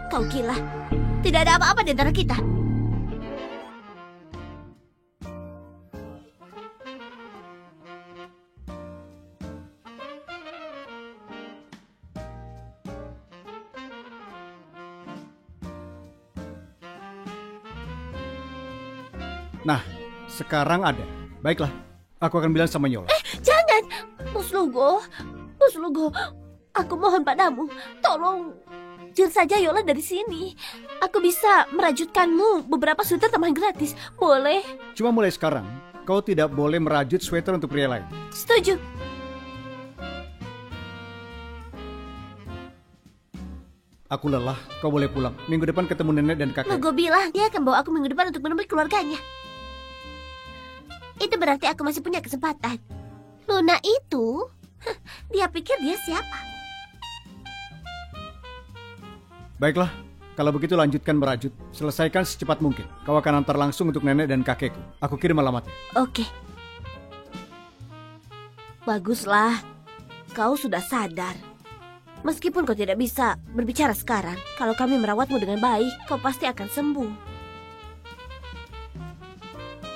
Kau gila. Tidak ada apa-apa di antara kita. Nah, sekarang ada. Baiklah, aku akan bilang sama Yola. Jangan, Bos Lugo. Bos Lugo, aku mohon padamu, tolong jir saja Yola dari sini. Aku bisa merajutkanmu beberapa sweater tambahan gratis. Boleh? Cuma mulai sekarang, kau tidak boleh merajut sweater untuk pria lain. Setuju. Aku lelah, kau boleh pulang. Minggu depan ketemu nenek dan kakek. Lugo bilang dia akan bawa aku minggu depan untuk menemui keluarganya. Itu berarti aku masih punya kesempatan. Luna itu, dia pikir dia siapa? Baiklah, kalau begitu lanjutkan merajut. Selesaikan secepat mungkin. Kau akan antar langsung untuk nenek dan kakekku. Aku kirim alamatnya. Oke. Baguslah, kau sudah sadar. Meskipun kau tidak bisa berbicara sekarang, kalau kami merawatmu dengan baik, kau pasti akan sembuh.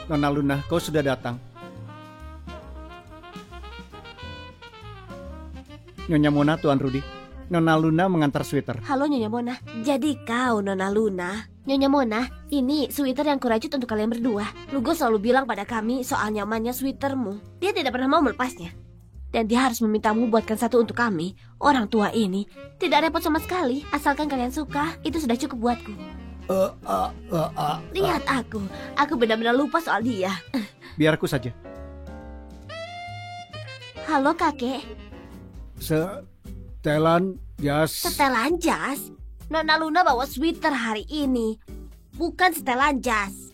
Nona Luna, kau sudah datang. Nyonya Mona, Tuan Rudy. Nona Luna mengantar sweater. Halo Nyonya Mona. Jadi kau Nona Luna. Nyonya Mona, ini sweater yang kurajut untuk kalian berdua. Lugo selalu bilang pada kami soal nyamannya sweatermu. Dia tidak pernah mau melepasnya. Dan dia harus memintamu buatkan satu untuk kami. Orang tua ini tidak repot sama sekali. Asalkan kalian suka, itu sudah cukup buatku. Lihat aku benar-benar lupa soal dia. Biar aku saja. Halo kakek. Setelan jas. Setelan jas? Nona Luna bawa sweater hari ini, bukan setelan jas.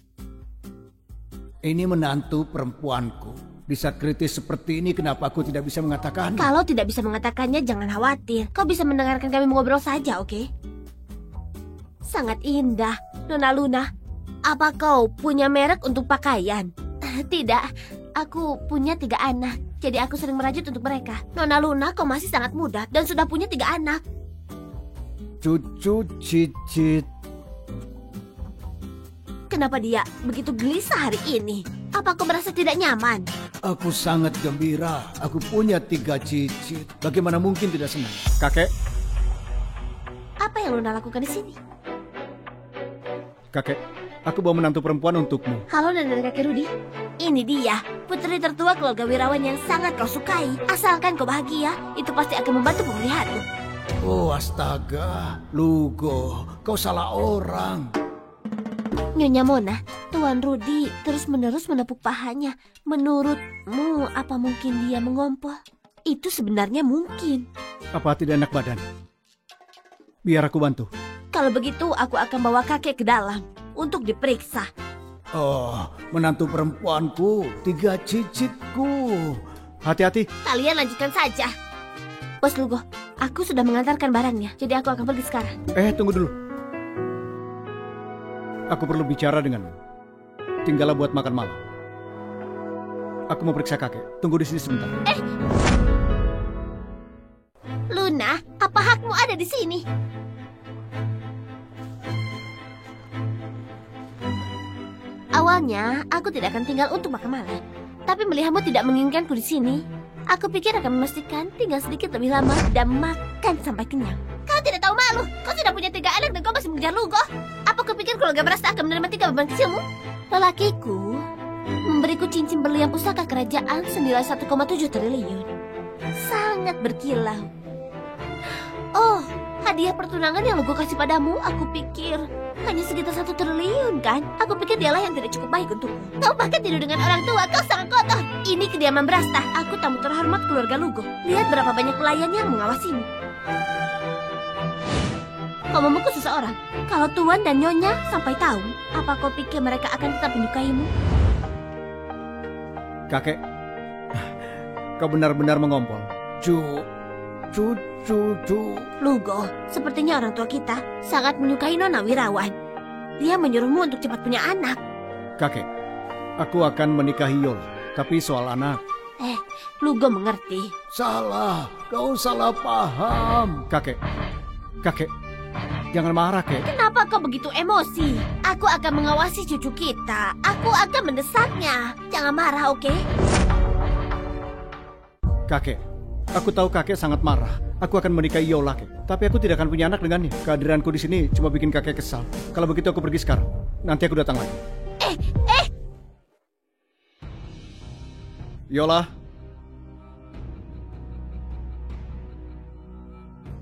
Ini menantu perempuanku. Di saat kritis seperti ini, kenapa aku tidak bisa mengatakan? Kalau tidak bisa mengatakannya, jangan khawatir. Kau bisa mendengarkan kami mengobrol saja, oke? Sangat indah, Nona Luna. Apa kau punya merek untuk pakaian? Tidak, aku punya 3 anak. Jadi aku sering merajut untuk mereka. Nona Luna, kau masih sangat muda dan sudah punya 3 anak. Cucu cicit. Kenapa dia begitu gelisah hari ini? Apa kau merasa tidak nyaman? Aku sangat gembira. Aku punya 3 cicit. Bagaimana mungkin tidak senang? Kakek. Apa yang Luna lakukan di sini? Kakek, aku bawa menantu perempuan untukmu. Halo nenek dan kakek Rudy. Ini dia, putri tertua keluarga wirawan yang sangat kau sukai. Asalkan kau bahagia, itu pasti akan membantu pemulihanmu. Oh astaga, Lugo, kau salah orang. Nyonya Mona, Tuan Rudy terus-menerus menepuk pahanya. Menurutmu, apa mungkin dia mengompol? Itu sebenarnya mungkin. Apa tidak enak badan? Biar aku bantu. Kalau begitu, aku akan bawa kakek ke dalam untuk diperiksa. Oh, menantu perempuanku, 3 cicitku. Hati-hati. Kalian lanjutkan saja. Bos Lugo, aku sudah mengantarkan barangnya, jadi aku akan pergi sekarang. Tunggu dulu. Aku perlu bicara denganmu. Tinggallah buat makan malam. Aku mau periksa kakek. Tunggu di sini sebentar. Luna, apa hakmu ada di sini? Awalnya, aku tidak akan tinggal untuk makan malam. Tapi melihatmu tidak menginginkanku di sini, aku pikir akan memastikan tinggal sedikit lebih lama dan makan sampai kenyang. Kau tidak tahu malu. Kau sudah punya 3 anak dan kau masih mengejar Lugo. Apa kau pikir keluarga Brasta akan menerima 3 beban kecilmu? Lelakiku memberiku cincin berlian pusaka kerajaan senilai 1,7 triliun. Sangat berkilau. Oh, hadiah pertunangan yang Lugo kasih padamu, aku pikir hanya sekitar 1 triliun kan? Aku pikir dialah yang tidak cukup baik untukku. Kau bahkan tidur dengan orang tua, kau sangat kotor. Ini kediaman Brasta. Aku tamu terhormat keluarga Lugo. Lihat berapa banyak pelayan yang mengawasimu. Kau memukul seseorang. Kalau Tuan dan Nyonya sampai tahu, apa kau pikir mereka akan tetap menyukaimu? Kakek, kau benar-benar mengompol. Lugo, sepertinya orang tua kita sangat menyukai Nona Wirawan. Dia menyuruhmu untuk cepat punya anak. Kakek, aku akan menikahi Yola. Tapi soal anak... Lugo mengerti. Salah, kau salah paham. Kakek, jangan marah, Kek. Kenapa kau begitu emosi? Aku akan mengawasi cucu kita. Aku akan mendesaknya. Jangan marah, oke? Kakek, aku tahu kakek sangat marah. Aku akan menikahi Yola, Kek. Tapi aku tidak akan punya anak dengannya. Kehadiranku di sini cuma bikin kakek kesal. Kalau begitu aku pergi sekarang. Nanti aku datang lagi. Yola.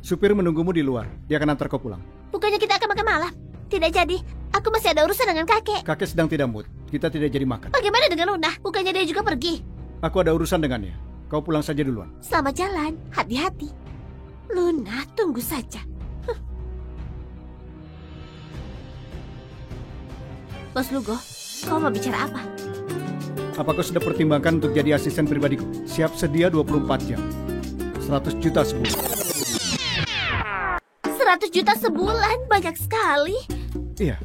Supir menunggumu di luar. Dia akan antar kau pulang. Bukannya kita akan makan malam? Tidak jadi. Aku masih ada urusan dengan kakek. Kakek sedang tidak mood. Kita tidak jadi makan. Bagaimana dengan Luna? Bukannya dia juga pergi? Aku ada urusan dengannya. Kau pulang saja duluan. Selamat jalan. Hati-hati. Luna, tunggu saja. Bos Lugo, kau mau bicara apa? Apa kau sudah pertimbangkan untuk jadi asisten pribadiku? Siap sedia 24 jam. 100 juta sebulan. 100 juta sebulan? Banyak sekali. Iya.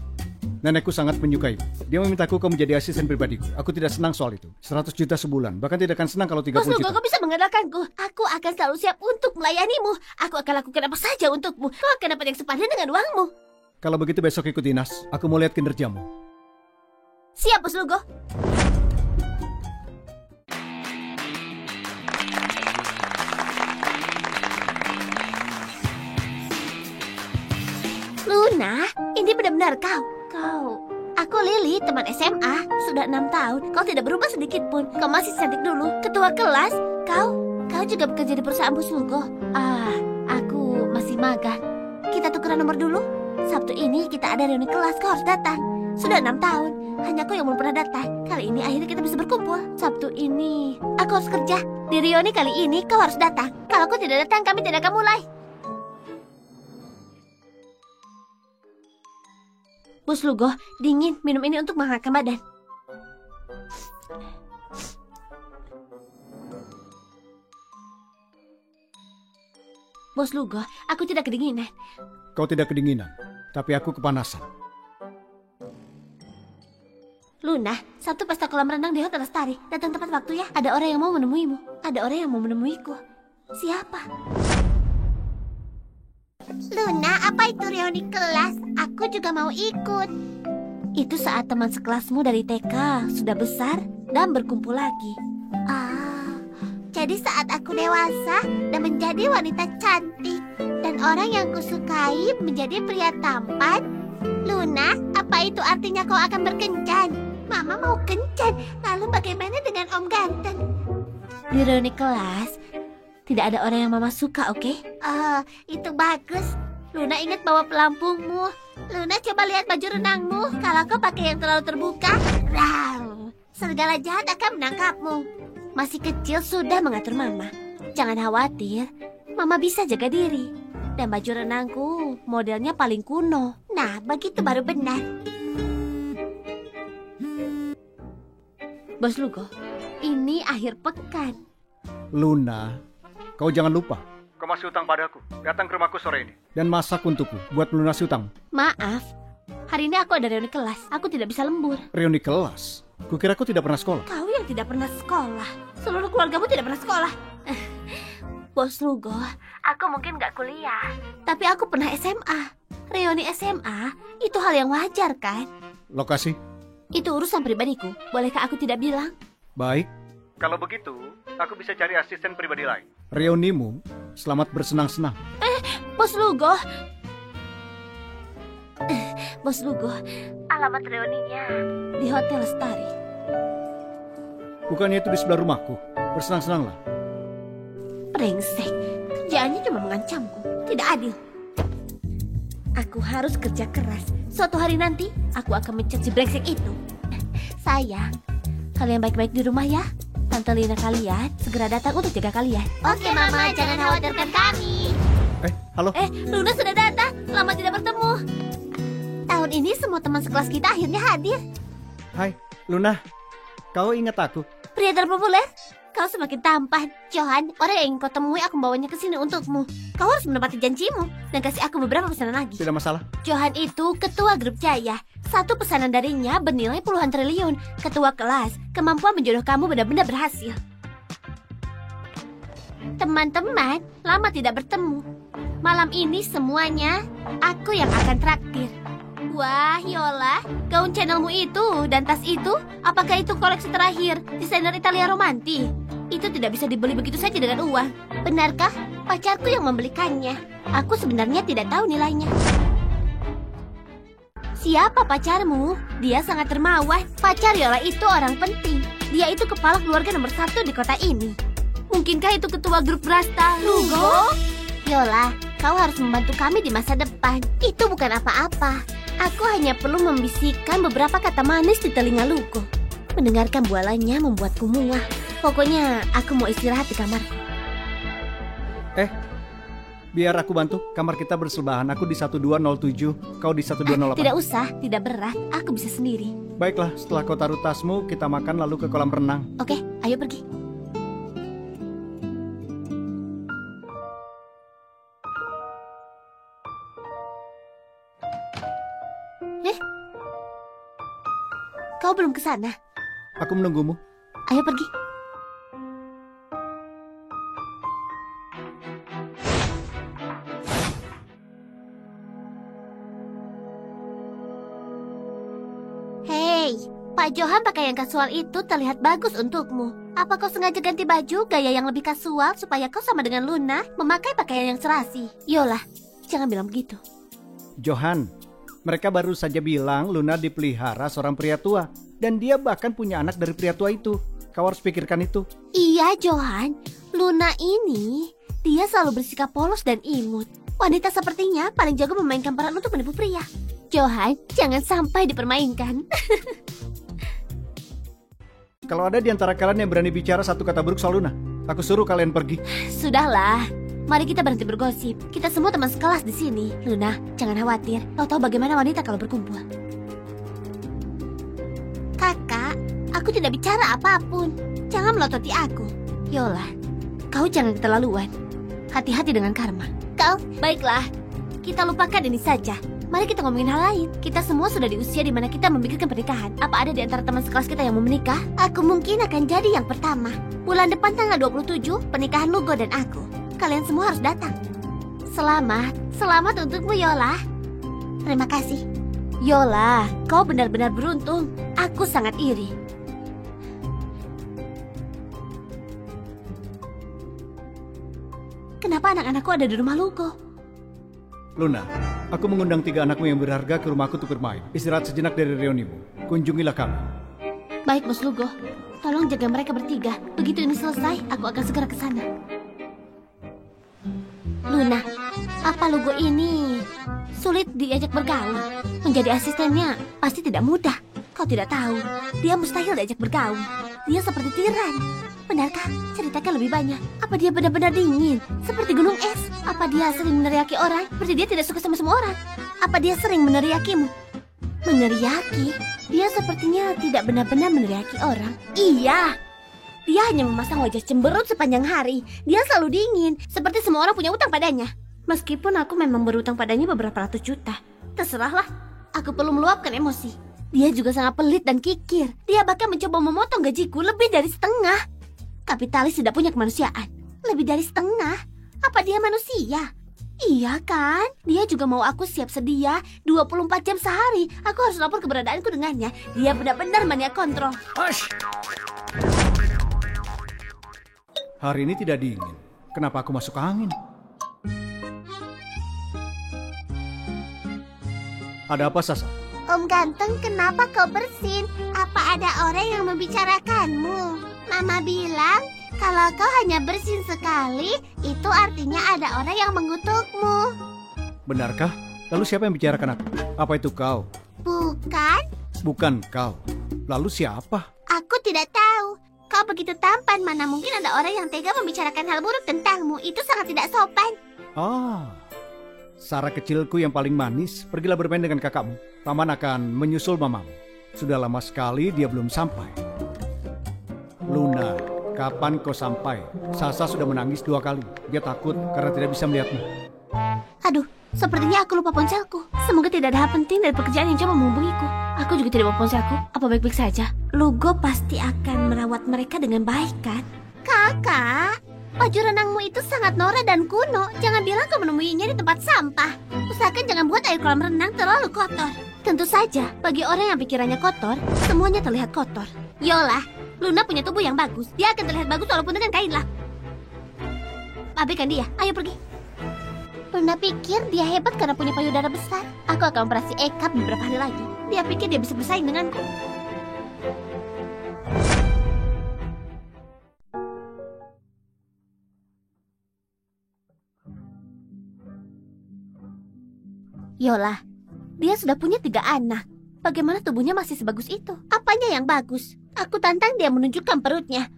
Nenekku sangat menyukai. Dia memintaku kau menjadi asisten pribadiku. Aku tidak senang soal itu. 100 juta sebulan. Bahkan tidak akan senang kalau 30 Bos Lugo, juta. kau bisa mengandalkanku. Aku akan selalu siap untuk melayanimu. Aku akan lakukan apa saja untukmu. Kau akan dapat yang sepadan dengan uangmu. Kalau begitu besok ikut dinas. Aku mau lihat kinerjamu. Siap, Bos Lugo. Luna, ini benar-benar kau. Aku Lily, teman SMA. Sudah 6 tahun. Kau tidak berubah sedikit pun. Kau masih cantik dulu. Ketua kelas. Kau juga bekerja di perusahaan Bos Lugo. Aku masih magang. Kita tukeran nomor dulu. Sabtu ini kita ada reuni kelas. Kau harus datang. Sudah 6 tahun. Hanya kau yang belum pernah datang. Kali ini akhirnya kita bisa berkumpul. Sabtu ini aku harus kerja. Di reuni kali ini kau harus datang. Kalau kau tidak datang, kami tidak akan mulai. Bos Lugo, dingin. Minum ini untuk menghangatkan badan. Bos Lugo, aku tidak kedinginan. Kau tidak kedinginan, tapi aku kepanasan. Luna, satu pesta kolam renang di Hotel Lestari. Datang tepat waktu ya. Ada orang yang mau menemuimu. Ada orang yang mau menemuiku. Siapa? Luna, apa itu reuni kelas? Aku juga mau ikut. Itu saat teman sekelasmu dari TK sudah besar dan berkumpul lagi. Jadi saat aku dewasa dan menjadi wanita cantik dan orang yang kusukai menjadi pria tampan. Luna, apa itu artinya kau akan berkencan? Mama mau kencan. Lalu bagaimana dengan Om ganteng? Di reuni kelas tidak ada orang yang Mama suka, oke? Itu bagus. Luna, ingat bawa pelampungmu. Luna, coba lihat baju renangmu. Kalau kau pakai yang terlalu terbuka, serigala jahat akan menangkapmu. Masih kecil sudah mengatur Mama. Jangan khawatir, Mama bisa jaga diri. Dan baju renangku modelnya paling kuno. Nah, begitu baru benar. Bos Lugo, ini akhir pekan. Luna, kau jangan lupa. Kau masih utang padaku. Datang ke rumahku sore ini. Dan masak untukku, buat melunasi utang. Maaf, hari ini aku ada reuni kelas. Aku tidak bisa lembur. Reuni kelas? Kukira kau tidak pernah sekolah. Kau yang tidak pernah sekolah. Seluruh keluargamu tidak pernah sekolah. Bos Lugo, aku mungkin gak kuliah. Tapi aku pernah SMA. Reuni SMA, itu hal yang wajar kan? Lokasi? Itu urusan pribadiku. Bolehkah aku tidak bilang? Baik. Kalau begitu, aku bisa cari asisten pribadi lain. Reunimu, selamat bersenang-senang. Bos Lugo. Bos Lugo, alamat reuninya di Hotel Lestari. Bukannya itu di sebelah rumahku. Bersenang-senanglah. Brengsek, kerjaannya cuma mengancamku. Tidak adil. Aku harus kerja keras. Suatu hari nanti, aku akan mencat si brengsek itu. Sayang, kalian baik-baik di rumah ya. Tante Lina kalian segera datang untuk jaga kalian. Oke, Mama, jangan khawatirkan kami. Halo? Luna sudah datang. Lama tidak bertemu. Tahun ini semua teman sekelas kita akhirnya hadir. Hai, Luna. Kau ingat aku? Pria terpopuler. Kau semakin tampan. Johan, orang yang ingin kau temui aku membawanya ke sini untukmu. Kau harus menepati janjimu dan kasih aku beberapa pesanan lagi. Tidak masalah. Johan itu ketua grup Jaya. Satu pesanan darinya bernilai puluhan triliun. Ketua kelas, kemampuan menjodoh kamu benar-benar berhasil. Teman-teman, lama tidak bertemu. Malam ini semuanya aku yang akan traktir. Wah, Yola, gaun channelmu itu dan tas itu, apakah itu koleksi terakhir desainer Italia Romanti? Itu tidak bisa dibeli begitu saja dengan uang. Benarkah pacarku yang membelikannya? Aku sebenarnya tidak tahu nilainya. Siapa pacarmu? Dia sangat dermawan. Pacar Yola itu orang penting. Dia itu kepala keluarga nomor 1 di kota ini. Mungkinkah itu ketua grup Brasta, Lugo? Yola, kau harus membantu kami di masa depan. Itu bukan apa-apa. Aku hanya perlu membisikkan beberapa kata manis di telinga Lugo. Mendengarkan bualannya membuatku muak. Pokoknya aku mau istirahat di kamarku. Biar aku bantu. Kamar kita bersebelahan. Aku di 1207, kau di 1208. Tidak usah, tidak berat. Aku bisa sendiri. Baiklah, setelah kau taruh tasmu, kita makan lalu ke kolam renang. Oke, ayo pergi. Kau belum ke sana? Aku menunggumu. Ayo pergi. Hei, Pak Johan pakai yang kasual itu terlihat bagus untukmu. Apa kau sengaja ganti baju gaya yang lebih kasual supaya kau sama dengan Luna memakai pakaian yang serasi? Yola, jangan bilang begitu. Johan, mereka baru saja bilang Luna dipelihara seorang pria tua. Dan dia bahkan punya anak dari pria tua itu. Kau harus pikirkan itu. Iya, Johan. Luna ini, dia selalu bersikap polos dan imut. Wanita sepertinya paling jago memainkan peran untuk menipu pria. Johan, jangan sampai dipermainkan. Kalau ada di antara kalian yang berani bicara satu kata buruk soal Luna, aku suruh kalian pergi. Sudahlah. Mari kita berhenti bergosip. Kita semua teman sekelas di sini. Luna, jangan khawatir. Kau tahu bagaimana wanita kalau berkumpul. Kakak, aku tidak bicara apapun. Jangan melototi aku. Yola, kau jangan keterlaluan. Hati-hati dengan karma. Kau, baiklah. Kita lupakan ini saja. Mari kita ngomongin hal lain. Kita semua sudah di usia di mana kita memikirkan pernikahan. Apa ada di antara teman sekelas kita yang mau menikah? Aku mungkin akan jadi yang pertama. Bulan depan tanggal 27, pernikahan Lugo dan aku. Kalian semua harus datang. Selamat. Selamat untukmu, Yola. Terima kasih. Yola, kau benar-benar beruntung. Aku sangat iri. Kenapa anak-anakku ada di rumah Lugo? Luna, aku mengundang 3 anakmu yang berharga ke rumahku untuk bermain. Istirahat sejenak dari reunimu. Kunjungilah kami. Baik, Bos Lugo. Tolong jaga mereka bertiga. Begitu ini selesai, aku akan segera ke sana. Luna, apa Lugo ini sulit diajak bergaul? Menjadi asistennya pasti tidak mudah. Kau tidak tahu, dia mustahil diajak bergaul. Dia seperti tiran. Benarkah? Ceritakan lebih banyak. Apa dia benar-benar dingin, seperti gunung es? Apa dia sering meneriaki orang, berarti dia tidak suka sama semua orang? Apa dia sering meneriakimu? Meneriaki? Dia sepertinya tidak benar-benar meneriaki orang. Iya, dia hanya memasang wajah cemberut sepanjang hari. Dia selalu dingin, seperti semua orang punya utang padanya. Meskipun aku memang berutang padanya beberapa ratus juta. Terserahlah, aku perlu meluapkan emosi. Dia juga sangat pelit dan kikir. Dia bahkan mencoba memotong gajiku lebih dari setengah. Kapitalis tidak punya kemanusiaan. Lebih dari setengah? Apa dia manusia? Iya kan? Dia juga mau aku siap sedia 24 jam sehari. Aku harus lapor keberadaanku dengannya. Dia benar-benar mania kontrol. Hush! Hari ini tidak dingin. Kenapa aku masuk angin? Ada apa, Sasa? Om Ganteng, kenapa kau bersin? Apa ada orang yang membicarakanmu? Mama bilang, kalau kau hanya bersin sekali, itu artinya ada orang yang mengutukmu. Benarkah? Lalu siapa yang bicarakan aku? Apa itu kau? Bukan? Bukan kau. Lalu siapa? Aku tidak tahu. Kau begitu tampan, mana mungkin ada orang yang tega membicarakan hal buruk tentangmu. Itu sangat tidak sopan. Ah, Sarah kecilku yang paling manis, pergilah bermain dengan kakakmu. Paman akan menyusul mamamu. Sudah lama sekali dia belum sampai. Luna, kapan kau sampai? Sasa sudah menangis 2 kali. Dia takut karena tidak bisa melihatmu. Aduh, sepertinya aku lupa ponselku. Semoga tidak ada hal penting dari pekerjaan yang coba menghubungiku. Aku juga tidak bawa ponselku. Apa baik-baik saja? Lugo pasti akan merawat mereka dengan baik, kan? Kakak, Baju renangmu itu sangat norak dan kuno. Jangan bilang kau menemuinya di tempat sampah. Usahakan jangan buat air kolam renang terlalu kotor. Tentu saja, bagi orang yang pikirannya kotor, semuanya terlihat kotor. Yola, Luna punya tubuh yang bagus. Dia akan terlihat bagus walaupun dengan kain lap. Abaikan dia, ayo pergi. Luna pikir dia hebat karena punya payudara besar. Aku akan operasi E-cup beberapa hari lagi. Dia pikir dia bisa bersaing denganku. Yola, dia sudah punya 3 anak. Bagaimana tubuhnya masih sebagus itu? Apanya yang bagus? Aku tantang dia menunjukkan perutnya.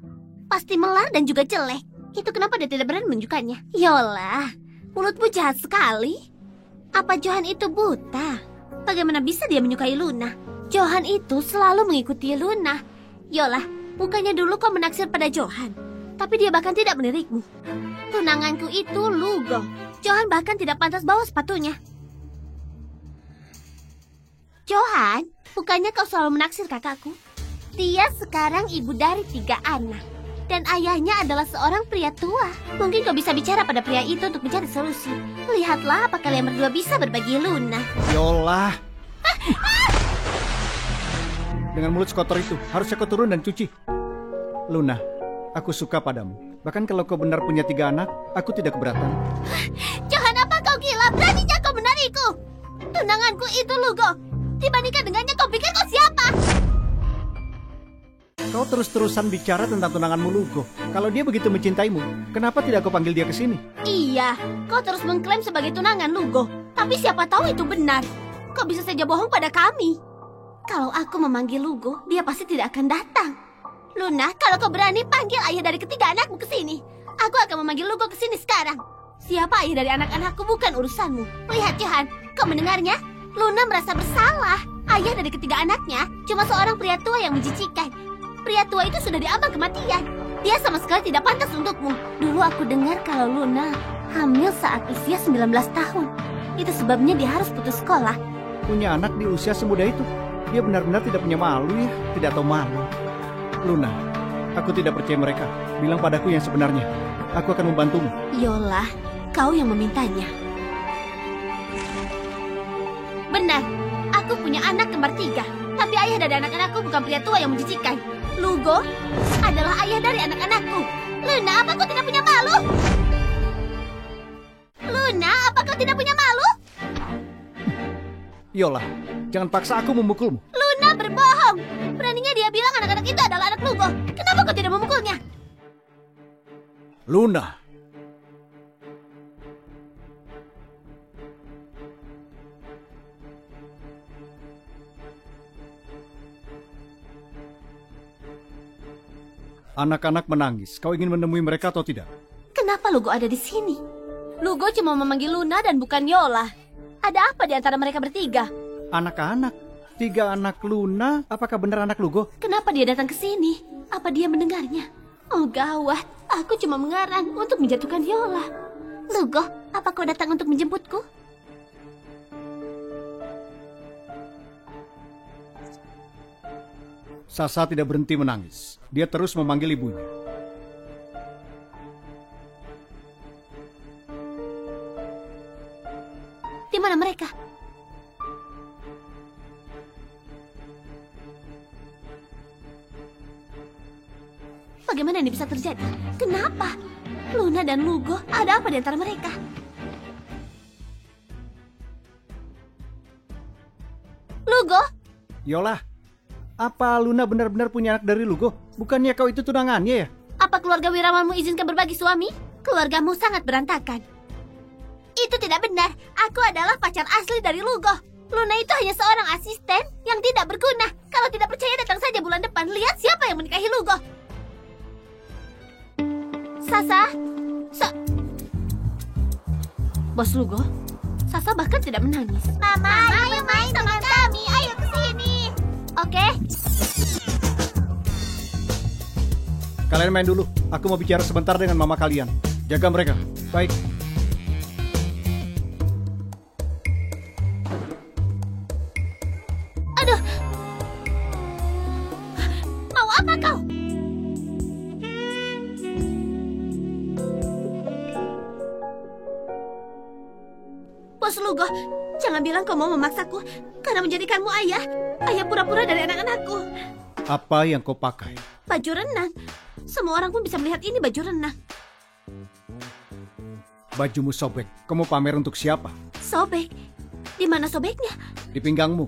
Pasti melar dan juga jelek. Itu kenapa dia tidak berani menunjukkannya? Yola, mulutmu jahat sekali. Apa Johan itu buta? Bagaimana bisa dia menyukai Luna? Johan itu selalu mengikuti Luna. Yola, bukannya dulu kau menaksir pada Johan, tapi dia bahkan tidak melirikmu. Tunanganku itu Lugo. Johan bahkan tidak pantas bawa sepatunya. Johan, bukannya kau selalu menaksir kakakku? Dia sekarang ibu dari 3 anak. Dan ayahnya adalah seorang pria tua. Mungkin kau bisa bicara pada pria itu untuk mencari solusi. Lihatlah apa kalian berdua bisa berbagi Luna. Yola. Dengan mulut sekotor itu, harusnya kau turun dan cuci. Luna, aku suka padamu. Bahkan kalau kau benar punya 3 anak, aku tidak keberatan. Johan, apa kau gila? Beraninya kau menariku? Tunanganku itu Lugo. Dibandingkan dengannya, kau pikir kau siapa? Kau terus-terusan bicara tentang tunanganmu Lugo. Kalau dia begitu mencintaimu, kenapa tidak kau panggil dia ke sini? Iya, kau terus mengklaim sebagai tunangan Lugo. Tapi siapa tahu itu benar. Kau bisa saja bohong pada kami. Kalau aku memanggil Lugo, dia pasti tidak akan datang. Luna, kalau kau berani panggil ayah dari ketiga anakmu ke sini. Aku akan memanggil Lugo ke sini sekarang. Siapa ayah dari anak-anakku bukan urusanmu. Lihat Johan, kau mendengarnya? Luna merasa bersalah. Ayah dari ketiga anaknya cuma seorang pria tua yang menjijikkan. Pria tua itu sudah diambang kematian. Dia sama sekali tidak pantas untukmu. Dulu aku dengar kalau Luna hamil saat usia 19 tahun. Itu sebabnya dia harus putus sekolah. Punya anak di usia semuda itu. Dia benar-benar tidak punya malu ya. Tidak tahu malu. Luna, aku tidak percaya mereka. Bilang padaku yang sebenarnya. Aku akan membantumu. Yola, kau yang memintanya. Benar, aku punya anak kembar 3. Tapi ayah dari anak-anakku bukan pria tua yang menjijikkan. Lugo adalah ayah dari anak-anakku. Luna, apa kau tidak punya malu? Luna, apa kau tidak punya malu? Yola, jangan paksa aku memukulmu. Luna berbohong. Beraninya dia bilang anak-anak itu adalah anak Lugo. Kenapa kau tidak memukulnya? Luna. Anak-anak menangis. Kau ingin menemui mereka atau tidak? Kenapa Lugo ada di sini? Lugo cuma memanggil Luna dan bukan Yola. Ada apa di antara mereka bertiga? Anak-anak. 3 anak Luna. Apakah benar anak Lugo? Kenapa dia datang ke sini? Apa dia mendengarnya? Oh gawat. Aku cuma mengarang untuk menjatuhkan Yola. Lugo, apa kau datang untuk menjemputku? Sasa tidak berhenti menangis. Dia terus memanggil ibunya. Di mana mereka? Bagaimana ini bisa terjadi? Kenapa? Luna dan Lugo, ada apa di antara mereka? Lugo? Yola, apa Luna benar-benar punya anak dari Lugo? Bukannya kau itu tunangannya ya? Apa keluarga Wirawanmu izinkan berbagi suami? Keluargamu sangat berantakan. Itu tidak benar. Aku adalah pacar asli dari Lugo. Luna itu hanya seorang asisten yang tidak berguna. Kalau tidak percaya datang saja bulan depan. Lihat siapa yang menikahi Lugo. Sasa? Bos Lugo? Sasa bahkan tidak menangis. Mama, ayo main sama kami. Ayo ke sini. Oke? Kalian main dulu. Aku mau bicara sebentar dengan mama kalian. Jaga mereka. Baik. Aduh. Mau apa kau? Bos Lugo, jangan bilang kau mau memaksaku karena menjadikanmu ayah. Ayah pura-pura dari anak-anakku. Apa yang kau pakai? Baju renang. Semua orang pun bisa melihat ini baju renang. Bajumu sobek. Kamu pamer untuk siapa? Sobek? Di mana sobeknya? Di pinggangmu.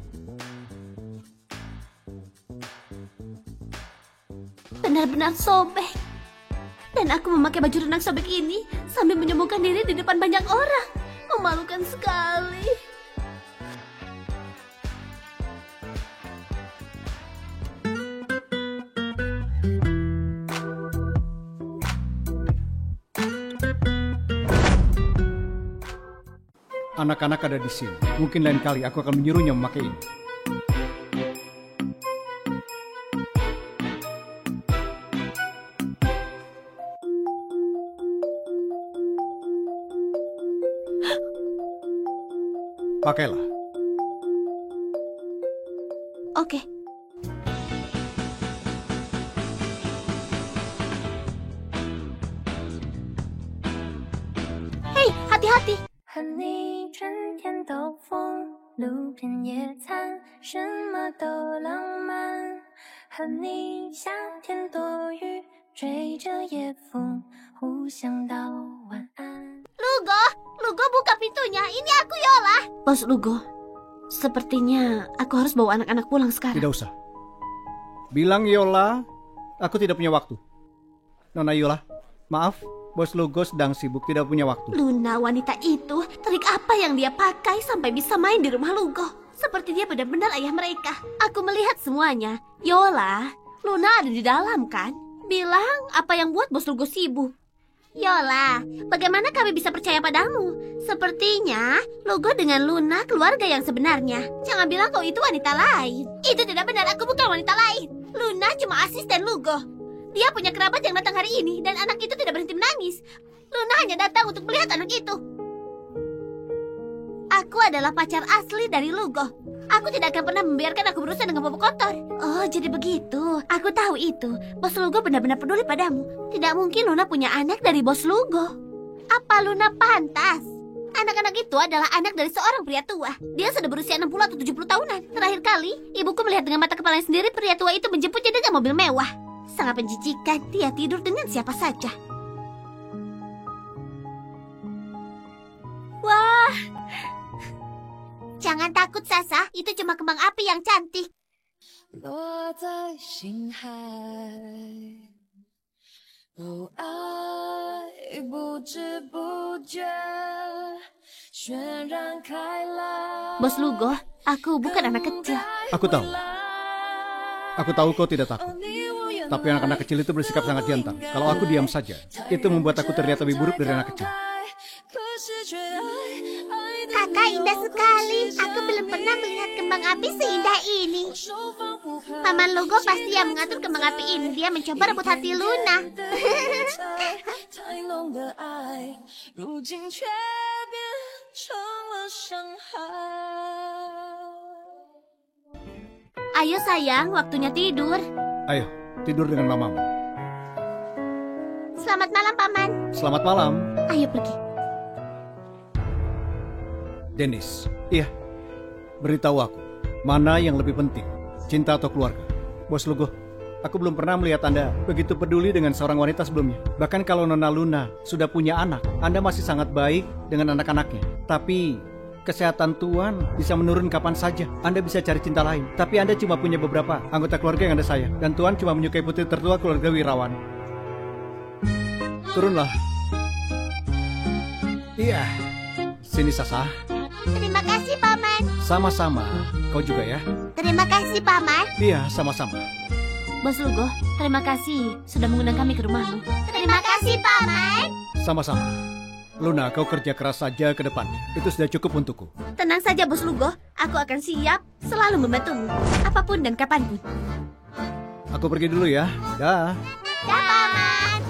Benar-benar sobek. Dan aku memakai baju renang sobek ini sambil menyombongkan diri di depan banyak orang. Memalukan sekali. Anak-anak ada di sini. Mungkin lain kali aku akan menyuruhnya memakai ini. Pakailah. Oke. Hei, hati-hati. 和你春天兜风，路边野餐，什么都浪漫。和你夏天躲雨，追着夜风，互相道晚安。 Lugo buka pintunya. Ini aku Yola. Bos Lugo, sepertinya aku harus bawa anak-anak pulang sekarang. Tidak usah. Bilang Yola, aku tidak punya waktu. Nona Yola, maaf, Bos Lugo sedang sibuk, tidak punya waktu. Luna, wanita itu, trik apa yang dia pakai sampai bisa main di rumah Lugo? Seperti dia benar-benar ayah mereka. Aku melihat semuanya. Yola, Luna ada di dalam kan? Bilang apa yang buat Bos Lugo sibuk. Yola, bagaimana kami bisa percaya padamu? Sepertinya Lugo dengan Luna keluarga yang sebenarnya. Jangan bilang kau itu wanita lain. Itu tidak benar, aku bukan wanita lain. Luna cuma asisten Lugo. Dia punya kerabat yang datang hari ini dan anak itu tidak berhenti menangis. Luna hanya datang untuk melihat anak itu. Aku adalah pacar asli dari Lugo. Aku tidak akan pernah membiarkan aku berurusan dengan bobok kotor. Oh, jadi begitu. Aku tahu itu. Bos Lugo benar-benar peduli padamu. Tidak mungkin Luna punya anak dari Bos Lugo. Apa Luna pantas? Anak-anak itu adalah anak dari seorang pria tua. Dia sudah berusia 60 atau 70 tahunan. Terakhir kali, ibuku melihat dengan mata kepalanya sendiri pria tua itu menjemputnya dengan mobil mewah. Sangat menjijikan, dia tidur dengan siapa saja. Wah, jangan takut Sasa, itu cuma kembang api yang cantik. 落在心海，哦，爱不知不觉渲染开来。 Bos Lugo, aku bukan anak kecil. Aku tahu. Aku tahu kau tidak takut. Tapi anak-anak kecil itu bersikap sangat jantan. Kalau aku diam saja, itu membuat aku terlihat lebih buruk dari anak kecil. Kakak indah sekali. Aku belum pernah melihat kembang api seindah ini. Paman Lugo pasti yang mengatur kembang api ini. Dia mencoba rebut hati Luna. Ayo sayang, waktunya tidur. Ayo, tidur dengan mamamu. Selamat malam, Paman. Selamat malam. Ayo pergi. Dennis, iya. Beritahu aku, mana yang lebih penting, cinta atau keluarga? Bos Lugo, aku belum pernah melihat Anda begitu peduli dengan seorang wanita sebelumnya. Bahkan kalau Nona Luna sudah punya anak, Anda masih sangat baik dengan anak-anaknya. Tapi kesehatan Tuan bisa menurun kapan saja. Anda bisa cari cinta lain. Tapi Anda cuma punya beberapa anggota keluarga yang Anda sayang. Dan Tuan cuma menyukai putri tertua keluarga Wirawan. Turunlah. Iya. Sini Sasa. Terima kasih, Paman. Sama-sama. Kau juga ya? Terima kasih, Paman. Iya, sama-sama. Bos Lugo, terima kasih sudah mengundang kami ke rumahmu. Terima kasih, Paman. Sama-sama. Luna, kau kerja keras saja ke depan. Itu sudah cukup untukku. Tenang saja, Bos Lugo. Aku akan siap selalu membantumu. Apapun dan kapanpun. Aku pergi dulu ya. Dah. Dah, Paman.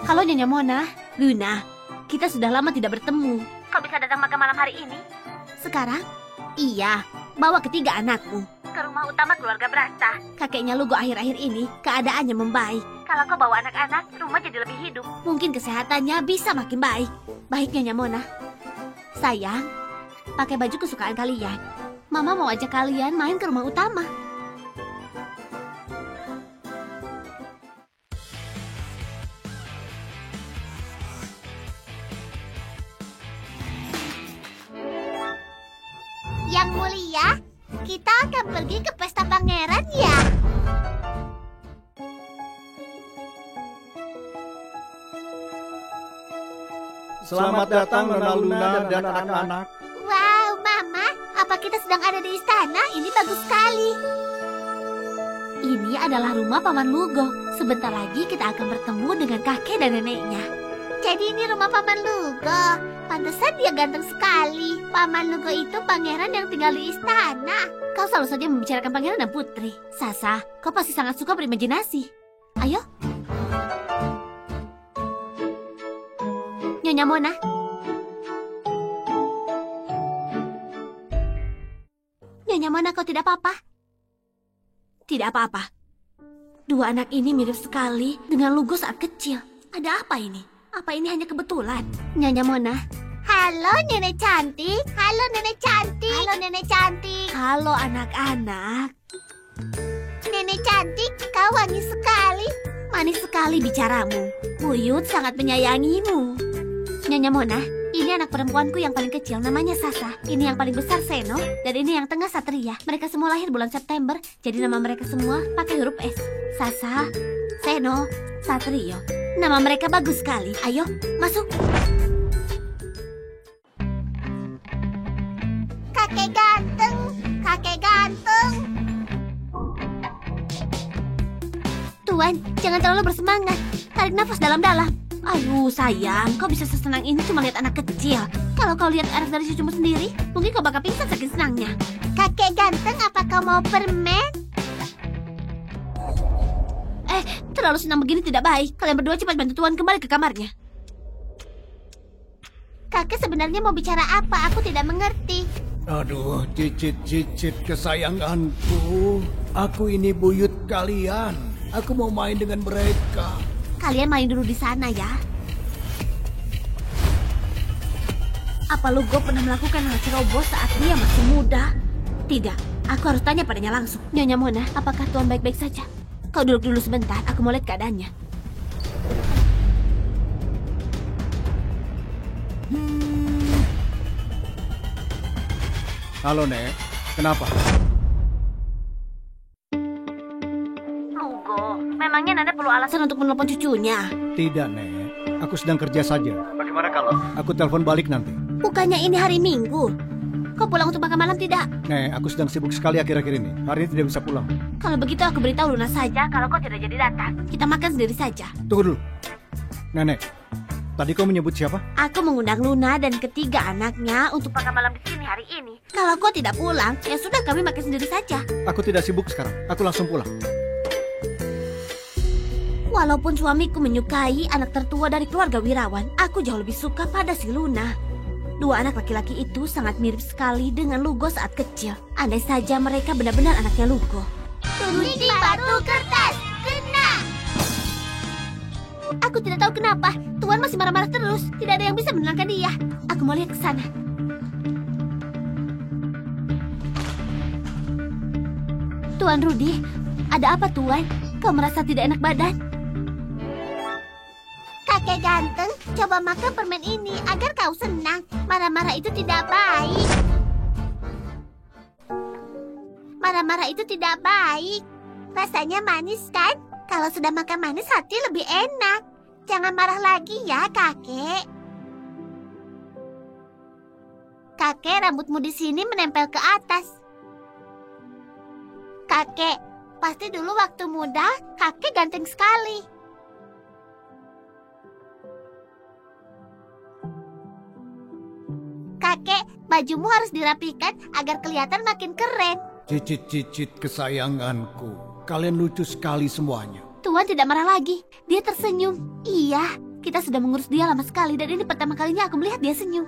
Halo Nyonya Mona, Luna, kita sudah lama tidak bertemu. Kau bisa datang makan malam hari ini? Sekarang? Iya, bawa ketiga anakku ke rumah utama keluarga Brasta. Kakeknya Lugo akhir-akhir ini keadaannya membaik. Kalau kau bawa anak-anak, rumah jadi lebih hidup. Mungkin kesehatannya bisa makin baik. Baik, Nyonya Mona. Sayang, pakai baju kesukaan kalian. Mama mau ajak kalian main ke rumah utama. Yang mulia, kita akan pergi ke pesta pangeran ya. Selamat datang Nona Luna dan anak-anak. Wow, Mama, apa kita sedang ada di istana? Ini bagus sekali. Ini adalah rumah Paman Lugo. Sebentar lagi kita akan bertemu dengan kakek dan neneknya. Jadi ini rumah Paman Lugo. Pantesan dia ganteng sekali. Paman Lugo itu pangeran yang tinggal di istana. Kau selalu saja membicarakan pangeran dan putri. Sasa, kau pasti sangat suka berimajinasi. Ayo. Nyonya Mona. Nyonya Mona, kau tidak apa-apa? Tidak apa-apa. Dua anak ini mirip sekali dengan Lugo saat kecil. Ada apa ini? Apa ini hanya kebetulan? Nyonya Mona. Halo nenek cantik. Halo nenek cantik. Halo nenek cantik. Halo anak-anak. Nenek cantik, kau wangi sekali. Manis sekali bicaramu. Buyut sangat menyayangimu. Nyonya Mona, ini anak perempuanku yang paling kecil, namanya Sasa. Ini yang paling besar Seno, dan ini yang tengah Satria. Mereka semua lahir bulan September, jadi nama mereka semua pakai huruf S. Sasa, Seno, Satrio. Nama mereka bagus sekali. Ayo, masuk. Kakek ganteng, kakek ganteng. Tuan, jangan terlalu bersemangat. Tarik nafas dalam-dalam. Aduh sayang, kau bisa sesenang ini cuma lihat anak kecil. Kalau kau lihat anak dari cucumu sendiri, mungkin kau bakal pingsan saking senangnya. Kakek ganteng, apa kau mau permen? Terlalu senang begini tidak baik. Kalian berdua cepat bantu Tuan kembali ke kamarnya. Kakek sebenarnya mau bicara apa? Aku tidak mengerti. Aduh, cicit-cicit kesayanganku. Aku ini buyut kalian. Aku mau main dengan mereka. Kalian main dulu di sana ya. Apa Lugo pernah melakukan hal ceroboh saat dia masih muda? Tidak, aku harus tanya padanya langsung. Nyonya Mona, apakah Tuan baik-baik saja? Kau duduk dulu sebentar, aku mau lihat keadaannya. Halo, Nek. Kenapa? Memangnya Nanda perlu alasan untuk menelpon cucunya? Tidak, Nek. Aku sedang kerja saja. Bagaimana kalau aku telepon balik nanti? Bukannya ini hari Minggu. Kau pulang untuk makan malam tidak? Nek, aku sedang sibuk sekali akhir-akhir ini. Hari ini tidak bisa pulang. Kalau begitu aku beritahu Luna saja kalau kau tidak jadi datang. Kita makan sendiri saja. Tunggu dulu. Nenek, tadi kau menyebut siapa? Aku mengundang Luna dan ketiga anaknya untuk makan malam di sini hari ini. Kalau kau tidak pulang, ya sudah kami makan sendiri saja. Aku tidak sibuk sekarang. Aku langsung pulang. Walaupun suamiku menyukai anak tertua dari keluarga Wirawan, aku jauh lebih suka pada si Luna. Dua anak laki-laki itu sangat mirip sekali dengan Lugo saat kecil. Andai saja mereka benar-benar anaknya Lugo. Gunting batu kertas, kena! Aku tidak tahu kenapa, Tuan masih marah-marah terus. Tidak ada yang bisa menenangkan dia. Aku mau lihat ke sana. Tuan Rudi, ada apa Tuan? Kau merasa tidak enak badan? Kakek ganteng, coba makan permen ini agar kau senang. Marah-marah itu tidak baik. Marah-marah itu tidak baik. Rasanya manis kan? Kalau sudah makan manis hati lebih enak. Jangan marah lagi ya, kakek. Kakek, rambutmu di sini menempel ke atas. Kakek, pasti dulu waktu muda kakek ganteng sekali. Kakek, bajumu harus dirapikan agar kelihatan makin keren. Cicit-cicit kesayanganku. Kalian lucu sekali semuanya. Tuan tidak marah lagi. Dia tersenyum. Iya, kita sudah mengurus dia lama sekali dan ini pertama kalinya aku melihat dia senyum.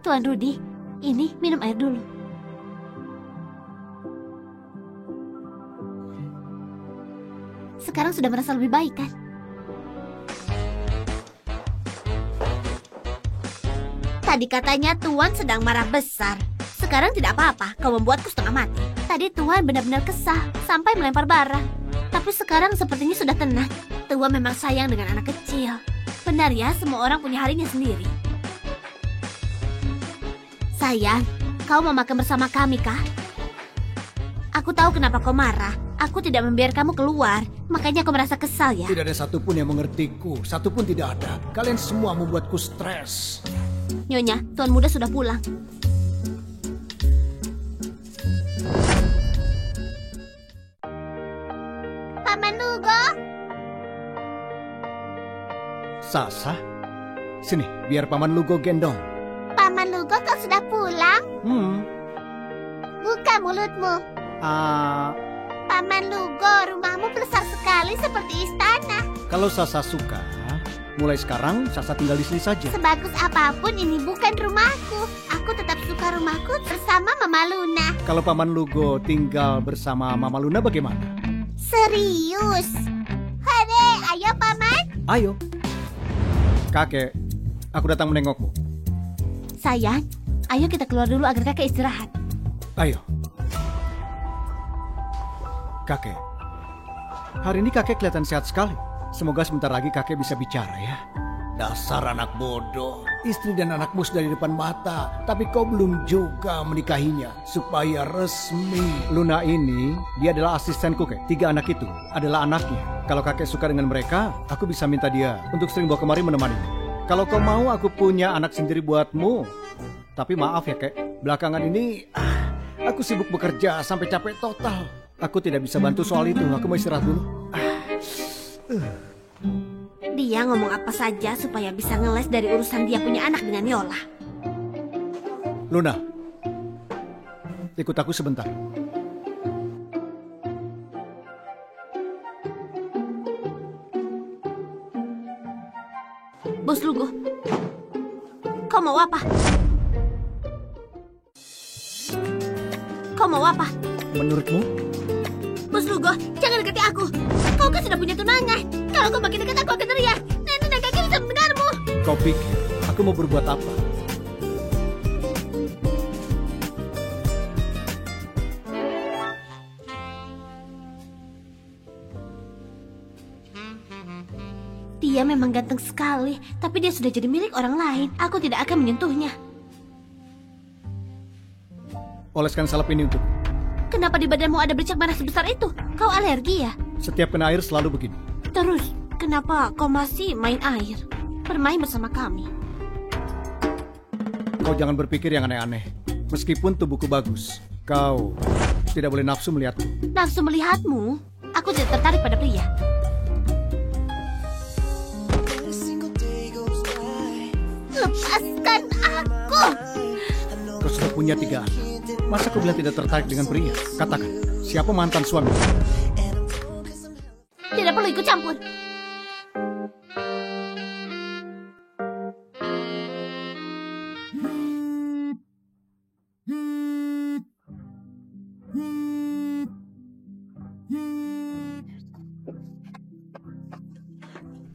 Tuan Rudi, ini minum air dulu. Sekarang sudah merasa lebih baik kan? Tadi katanya Tuan sedang marah besar. Sekarang tidak apa-apa, kau membuatku setengah mati. Tadi Tuan benar-benar kesal, sampai melempar barang. Tapi sekarang sepertinya sudah tenang. Tuan memang sayang dengan anak kecil. Benar ya, semua orang punya harinya sendiri. Sayang, kau mau makan bersama kami kah? Aku tahu kenapa kau marah. Aku tidak membiarkan kamu keluar, makanya kau merasa kesal ya? Tidak ada satupun yang mengertiku, satupun tidak ada. Kalian semua membuatku stres. Nyonya, Tuan Muda sudah pulang. Paman Lugo. Sasa, sini biar Paman Lugo gendong. Paman Lugo, kau sudah pulang? Buka mulutmu. Paman Lugo, rumahmu besar sekali seperti istana. Kalau Sasa suka, mulai sekarang Sasa tinggal di sini saja. Sebagus apapun ini bukan rumahku. Aku tetap suka rumahku bersama Mama Luna. Kalau Paman Lugo tinggal bersama Mama Luna bagaimana? Serius? Hore, ayo Paman. Ayo. Kakek, aku datang menengokmu. Sayang, ayo kita keluar dulu agar kakek istirahat. Ayo. Kakek, hari ini kakek kelihatan sehat sekali. Semoga sebentar lagi kakek bisa bicara ya. Dasar anak bodoh. Istri dan anakmu sudah di depan mata, tapi kau belum juga menikahinya supaya resmi. Luna ini, dia adalah asistenku, kek. 3 anak itu adalah anaknya. Kalau kakek suka dengan mereka, aku bisa minta dia untuk sering bawa kemari menemani. Kalau kau mau, aku punya anak sendiri buatmu. Tapi maaf ya, kek. Belakangan ini, aku sibuk bekerja sampai capek total. Aku tidak bisa bantu soal itu. Aku mau istirahat dulu. Dia ngomong apa saja supaya bisa ngeles dari urusan dia punya anak dengan Yola. Luna, ikut aku sebentar. Bos Lugo, kau mau apa? Kau mau apa? Menurutmu? Bos Lugo, jangan dekati aku. Kau kan sudah punya tunangan. Kalau kau makin dekat, aku akan teriak. Nenek dan kakek bisa mendengarmu. Kau pikir aku mau berbuat apa? Dia memang ganteng sekali, tapi dia sudah jadi milik orang lain. Aku tidak akan menyentuhnya. Oleskan salep ini untuk. Kenapa di badanmu ada bercak merah sebesar itu? Kau alergi ya? Setiap kena air selalu begini. Terus, kenapa kau masih main air? Bermain bersama kami. Kau jangan berpikir yang aneh-aneh. Meskipun tubuhku bagus, kau tidak boleh nafsu melihatku. Nafsu melihatmu? Aku tidak tertarik pada pria. Lepaskan aku! Kau sudah punya 3 anak. Masa kau bilang tidak tertarik dengan pria? Katakan, siapa mantan suami? Tidak perlu ikut campur.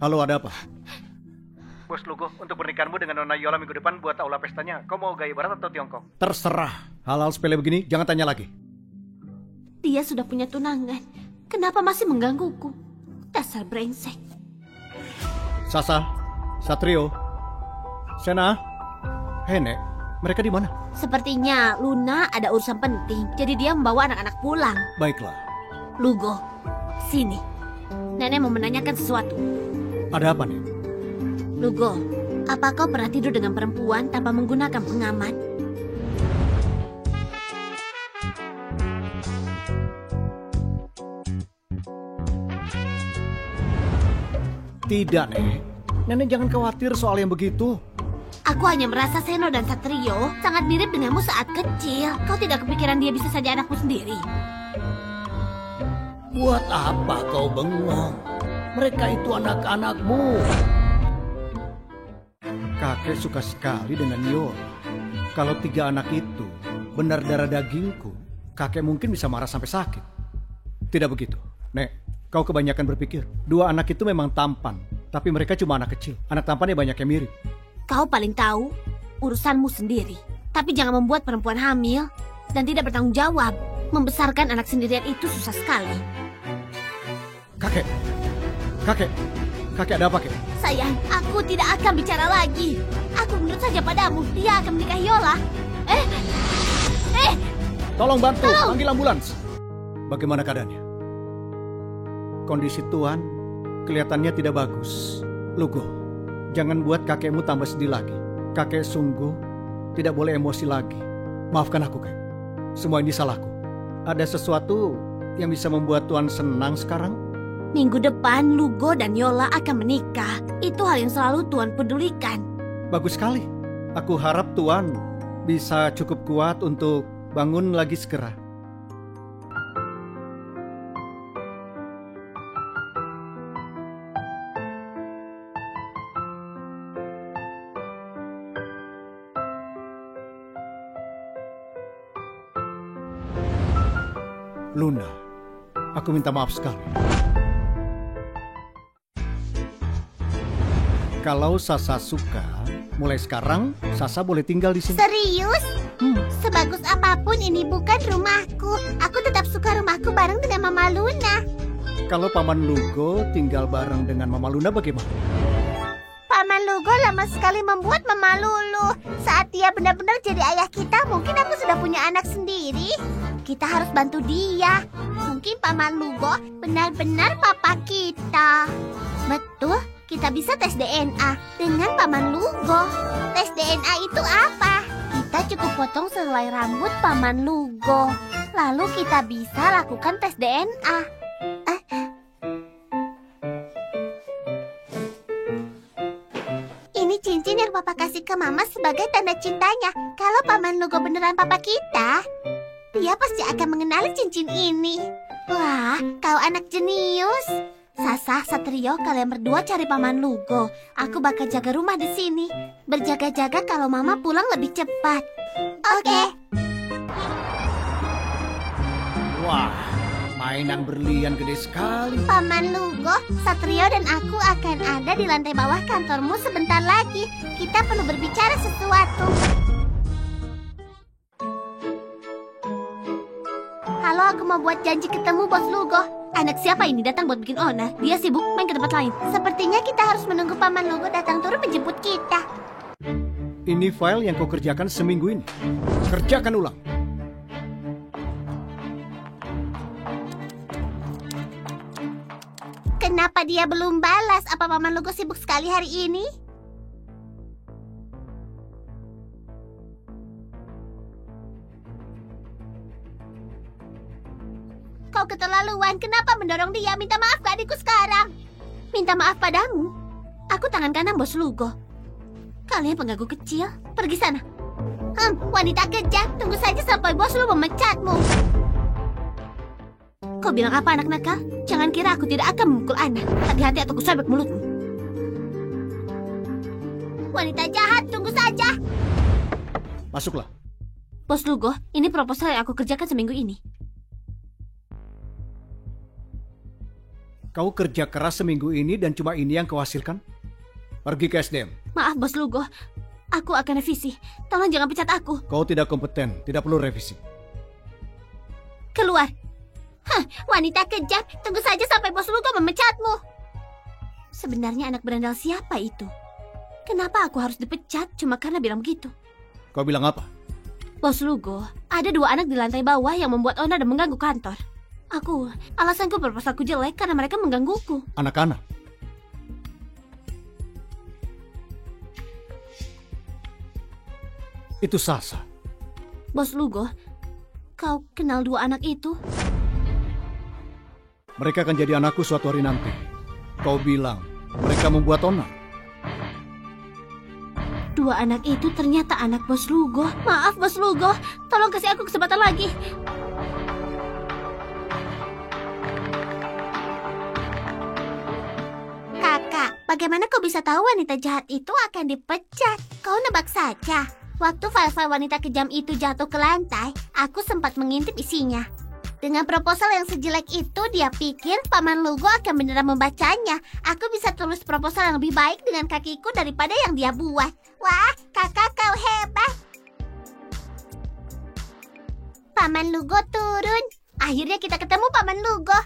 Halo, ada apa? Bos Lugo, untuk pernikahanmu dengan Nona Yola minggu depan buat aula pestanya, kau mau gaya barat atau Tiongkok? Terserah. Hal-hal sepele begini, jangan tanya lagi. Dia sudah punya tunangan. Kenapa masih menggangguku? Dasar brengsek. Sasa, Satrio, Sena, Nek, mereka di mana? Sepertinya Luna ada urusan penting, jadi dia membawa anak-anak pulang. Baiklah. Lugo, sini. Nenek mau menanyakan sesuatu. Ada apa, Nek? Lugo, apa kau pernah tidur dengan perempuan tanpa menggunakan pengaman? Tidak, Nek. Nenek jangan khawatir soal yang begitu. Aku hanya merasa Seno dan Satrio sangat mirip denganmu saat kecil. Kau tidak kepikiran dia bisa saja anakmu sendiri? Buat apa kau bengong? Mereka itu anak-anakmu. Kakek suka sekali dengan Yola. Kalau 3 anak itu benar darah dagingku, kakek mungkin bisa marah sampai sakit. Tidak begitu. Nek, Kau kebanyakan berpikir. Dua anak itu memang tampan, tapi mereka cuma anak kecil. Anak tampannya banyak yang mirip. Kau paling tahu urusanmu sendiri. Tapi jangan membuat perempuan hamil dan tidak bertanggung jawab. Membesarkan anak sendirian itu susah sekali. Kakek ada apa, Kek? Sayang, aku tidak akan bicara lagi. Aku menurut saja padamu, dia akan menikahi Yola. Tolong bantu, panggil ambulans. Bagaimana keadaannya? Kondisi Tuan kelihatannya tidak bagus. Lugo, jangan buat kakekmu tambah sedih lagi. Kakek sungguh tidak boleh emosi lagi. Maafkan aku, Kek. Semua ini salahku. Ada sesuatu yang bisa membuat Tuan senang sekarang? Minggu depan Lugo dan Yola akan menikah. Itu hal yang selalu Tuan pedulikan. Bagus sekali. Aku harap Tuan bisa cukup kuat untuk bangun lagi segera. Luna, aku minta maaf sekali. Kalau Sasa suka, mulai sekarang Sasa boleh tinggal di sini. Serius? Sebagus apapun ini bukan rumahku. Aku tetap suka rumahku bareng dengan Mama Luna. Kalau Paman Lugo tinggal bareng dengan Mama Luna bagaimana? Paman Lugo lama sekali membuat Mama Lulu. Saat dia benar-benar jadi ayah kita, mungkin aku sudah punya anak sendiri. Kita harus bantu dia. Mungkin Paman Lugo benar-benar papa kita. Betul, kita bisa tes DNA dengan Paman Lugo. Tes DNA itu apa? Kita cukup potong sehelai rambut Paman Lugo. Lalu kita bisa lakukan tes DNA. Ini cincin yang papa kasih ke mama sebagai tanda cintanya. Kalau Paman Lugo beneran papa kita, dia pasti akan mengenali cincin ini. Wah, kau anak jenius. Sasa, Satrio, kalian berdua cari Paman Lugo. Aku bakal jaga rumah di sini. Berjaga-jaga kalau mama pulang lebih cepat. Oke. Wah, mainan berlian gede sekali. Paman Lugo, Satrio dan aku akan ada di lantai bawah kantormu sebentar lagi. Kita perlu berbicara sesuatu. Halo, aku mau buat janji ketemu Bos Lugo. Anak siapa ini datang buat bikin onar? Dia sibuk main ke tempat lain. Sepertinya kita harus menunggu Paman Lugo datang turun menjemput kita. Ini file yang kau kerjakan seminggu ini. Kerjakan ulang. Kenapa dia belum balas? Apa Paman Lugo sibuk sekali hari ini? Kau keterlaluan, kenapa mendorong dia? Minta maaf ke adikku sekarang. Minta maaf padamu? Aku tangan kanan Bos Lugo. Kalian pengganggu kecil, pergi sana. Wanita kejam, tunggu saja sampai Bos Lugo memecatmu. Kau bilang apa anak nakal? Jangan kira aku tidak akan memukul anak. Hati-hati atau kusobek mulutmu. Wanita jahat, tunggu saja. Masuklah. Bos Lugo, ini proposal yang aku kerjakan seminggu ini. Kau kerja keras seminggu ini dan cuma ini yang kau hasilkan? Pergi ke SDM. Maaf Bos Lugo, aku akan revisi. Tolong jangan pecat aku. Kau tidak kompeten, tidak perlu revisi. Keluar. Wanita kejam, tunggu saja sampai Bos Lugo memecatmu. Sebenarnya anak berandal siapa itu? Kenapa aku harus dipecat cuma karena bilang begitu? Kau bilang apa? Bos Lugo, ada 2 anak di lantai bawah yang membuat onar dan mengganggu kantor. Alasanku proposalku jelek karena mereka menggangguku. Anak-anak? Itu Sasa. Bos Lugo, kau kenal 2 anak itu? Mereka akan jadi anakku suatu hari nanti. Kau bilang mereka membuat onar. 2 anak itu ternyata anak Bos Lugo. Maaf Bos Lugo, tolong kasih aku kesempatan lagi. Bagaimana kau bisa tahu wanita jahat itu akan dipecat? Kau nebak saja. Waktu file-file wanita kejam itu jatuh ke lantai, aku sempat mengintip isinya. Dengan proposal yang sejelek itu, dia pikir Paman Lugo akan beneran membacanya. Aku bisa tulis proposal yang lebih baik dengan kakiku daripada yang dia buat. Wah, kakak kau hebat. Paman Lugo turun. Akhirnya kita ketemu Paman Lugo.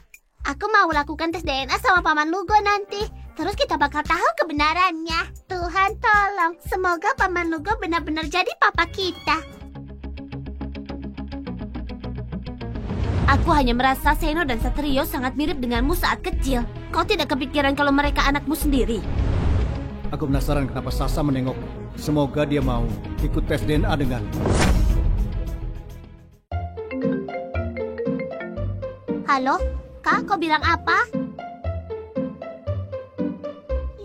Aku mau lakukan tes DNA sama Paman Lugo nanti. Terus kita bakal tahu kebenarannya. Tuhan tolong, semoga Paman Lugo benar-benar jadi papa kita. Aku hanya merasa Seno dan Satrio sangat mirip denganmu saat kecil. Kau tidak kepikiran kalau mereka anakmu sendiri? Aku penasaran kenapa Sasa menengok. Semoga dia mau ikut tes DNA denganku. Halo, Kak, kau bilang apa?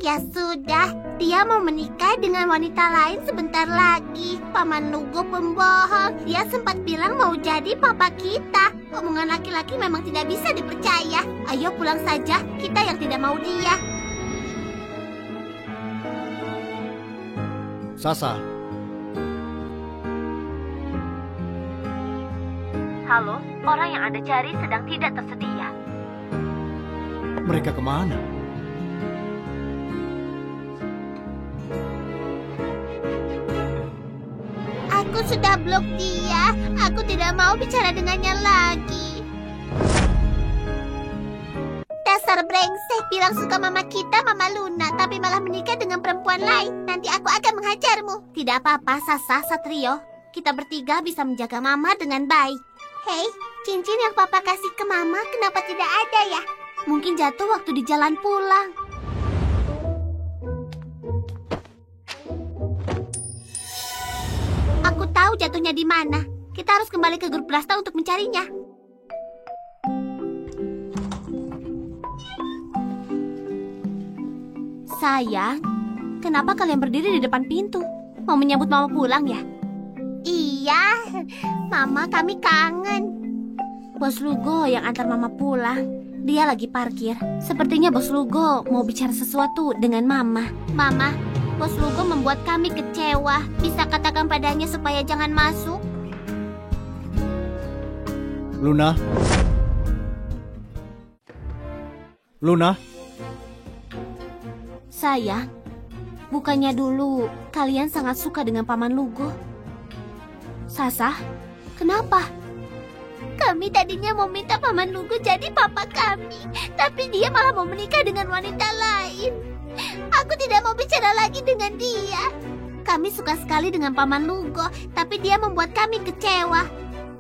Ya sudah, dia mau menikah dengan wanita lain sebentar lagi. Paman Lugo pembohong. Dia sempat bilang mau jadi papa kita. Omongan laki-laki memang tidak bisa dipercaya. Ayo pulang saja, kita yang tidak mau dia. Sasa. Halo, orang yang Anda cari sedang tidak tersedia. Mereka kemana? Aku sudah blok dia. Aku tidak mau bicara dengannya lagi. Dasar brengsek, bilang suka mama kita, Mama Luna, tapi malah menikah dengan perempuan lain. Nanti aku akan menghajarmu. Tidak apa-apa, Sasa, Satrio. Kita bertiga bisa menjaga mama dengan baik. Hei, cincin yang papa kasih ke mama kenapa tidak ada ya? Mungkin jatuh waktu di jalan pulang. Aku tahu jatuhnya di mana. Kita harus kembali ke grup Brasta untuk mencarinya. Sayang, kenapa kalian berdiri di depan pintu? Mau menyambut mama pulang ya? Iya, mama kami kangen. Bos Lugo yang antar mama pulang. Dia lagi parkir. Sepertinya Bos Lugo mau bicara sesuatu dengan mama. Mama, Bos Lugo membuat kami kecewa. Bisa katakan padanya supaya jangan masuk? Luna? Luna? Sayang, bukannya dulu kalian sangat suka dengan Paman Lugo? Sasa, kenapa? Kami tadinya mau minta Paman Lugo jadi papa kami, tapi dia malah mau menikah dengan wanita lain. Aku tidak mau bicara lagi dengan dia. Kami suka sekali dengan Paman Lugo, tapi dia membuat kami kecewa.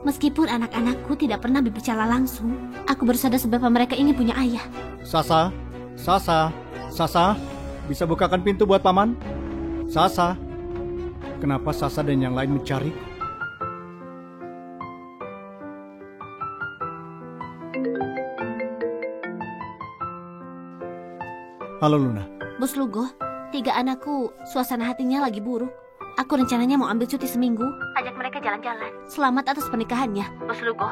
Meskipun anak-anakku tidak pernah berbicara langsung, aku bersadar sebab mereka ingin punya ayah. Sasa? Sasa? Sasa? Bisa bukakan pintu buat Paman? Sasa? Kenapa Sasa dan yang lain mencariku? Halo Luna. Bos Lugo, 3 anakku suasana hatinya lagi buruk. Aku rencananya mau ambil cuti seminggu, ajak mereka jalan-jalan. Selamat atas pernikahannya, Bos Lugo.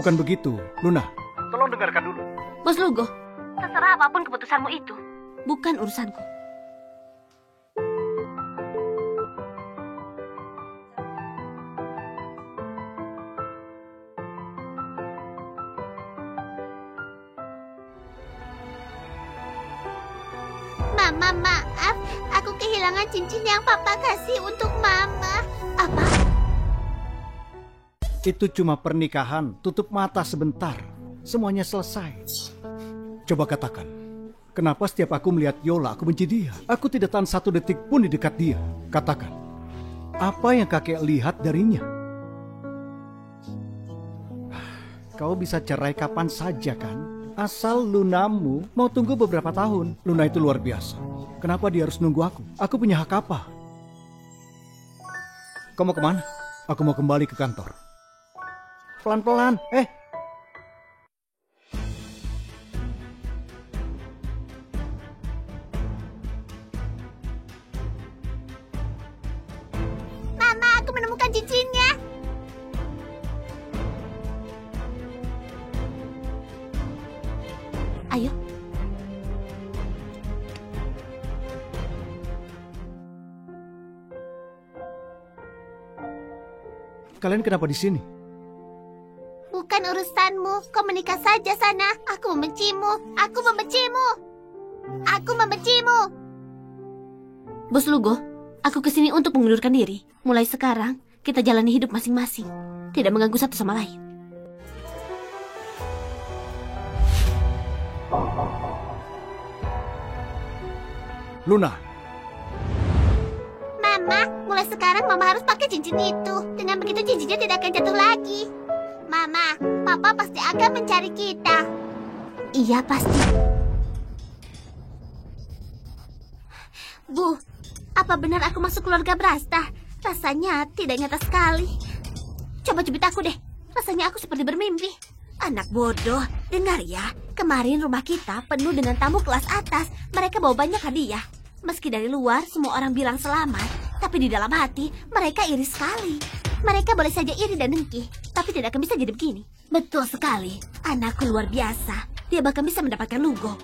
Bukan begitu, Luna. Tolong dengarkan dulu. Bos Lugo, terserah apapun keputusanmu itu. Bukan urusanku. Mama, maaf. Aku kehilangan cincin yang papa kasih untuk mama. Apa? Itu cuma pernikahan, tutup mata sebentar. Semuanya selesai. Coba katakan, kenapa setiap aku melihat Yola, aku benci dia? Aku tidak tahan 1 detik pun di dekat dia. Katakan, apa yang kakek lihat darinya? Kau bisa cerai kapan saja kan? Asal Lunamu mau tunggu beberapa tahun. Luna itu luar biasa. Kenapa dia harus nunggu aku? Aku punya hak apa? Kau mau kemana? Aku mau kembali ke kantor. Pelan-pelan. Mama, aku menemukan cincinnya. Ayo. Kalian kenapa di sini? Bukan urusanmu. Kau menikah saja sana. Aku membencimu. Aku membencimu. Aku membencimu. Bos Lugo, aku kesini untuk mengundurkan diri. Mulai sekarang, kita jalani hidup masing-masing. Tidak mengganggu satu sama lain. Luna, Mama, mulai sekarang Mama harus pakai cincin itu. Dengan begitu cincinnya tidak akan jatuh lagi. Mama, Papa pasti akan mencari kita. Iya, pasti. Bu, apa benar aku masuk keluarga Brasta? Rasanya tidak nyata sekali. Coba cubit aku deh. Rasanya aku seperti bermimpi. Anak bodoh, dengar ya. Kemarin rumah kita penuh dengan tamu kelas atas. Mereka bawa banyak hadiah. Meski dari luar semua orang bilang selamat, tapi di dalam hati mereka iri sekali. Mereka boleh saja iri dan dengki, tapi tidak akan bisa jadi begini. Betul sekali, anakku luar biasa. Dia bahkan bisa mendapatkan Lugo.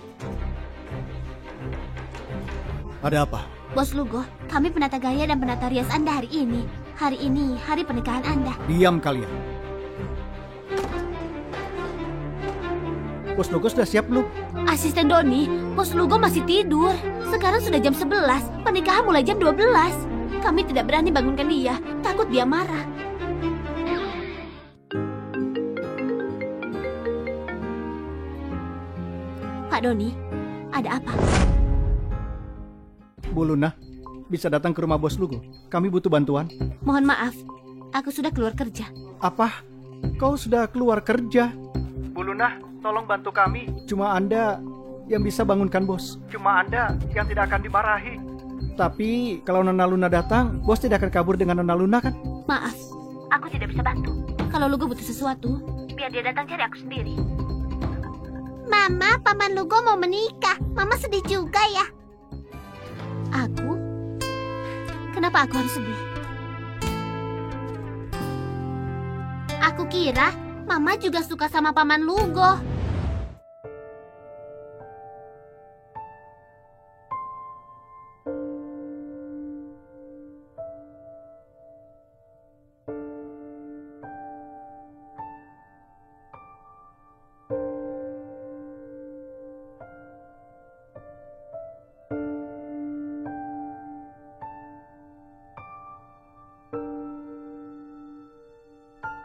ada apa? Bos Lugo, kami penata gaya dan penata rias Anda hari ini. Hari ini hari pernikahan Anda. Diam kalian. Bos Lugo sudah siap belum? Asisten Doni, Bos Lugo masih tidur. Sekarang sudah jam 11, pernikahan mulai jam 12. Kami tidak berani bangunkan dia, takut dia marah. Pak Doni, ada apa? Bu Luna, bisa datang ke rumah Bos Lugo. Kami butuh bantuan. Mohon maaf, aku sudah keluar kerja. Apa? Kau sudah keluar kerja? Bu Luna, tolong bantu kami. Cuma Anda yang bisa bangunkan bos. Cuma Anda yang tidak akan dimarahi. Tapi kalau Nona Luna datang, bos tidak akan kabur dengan Nona Luna kan? Maaf, aku tidak bisa bantu. Kalau Lugo butuh sesuatu, biar dia datang cari aku sendiri. Mama, Paman Lugo mau menikah. Mama sedih juga ya. Aku? Kenapa aku harus sedih? Aku kira Mama juga suka sama Paman Lugo.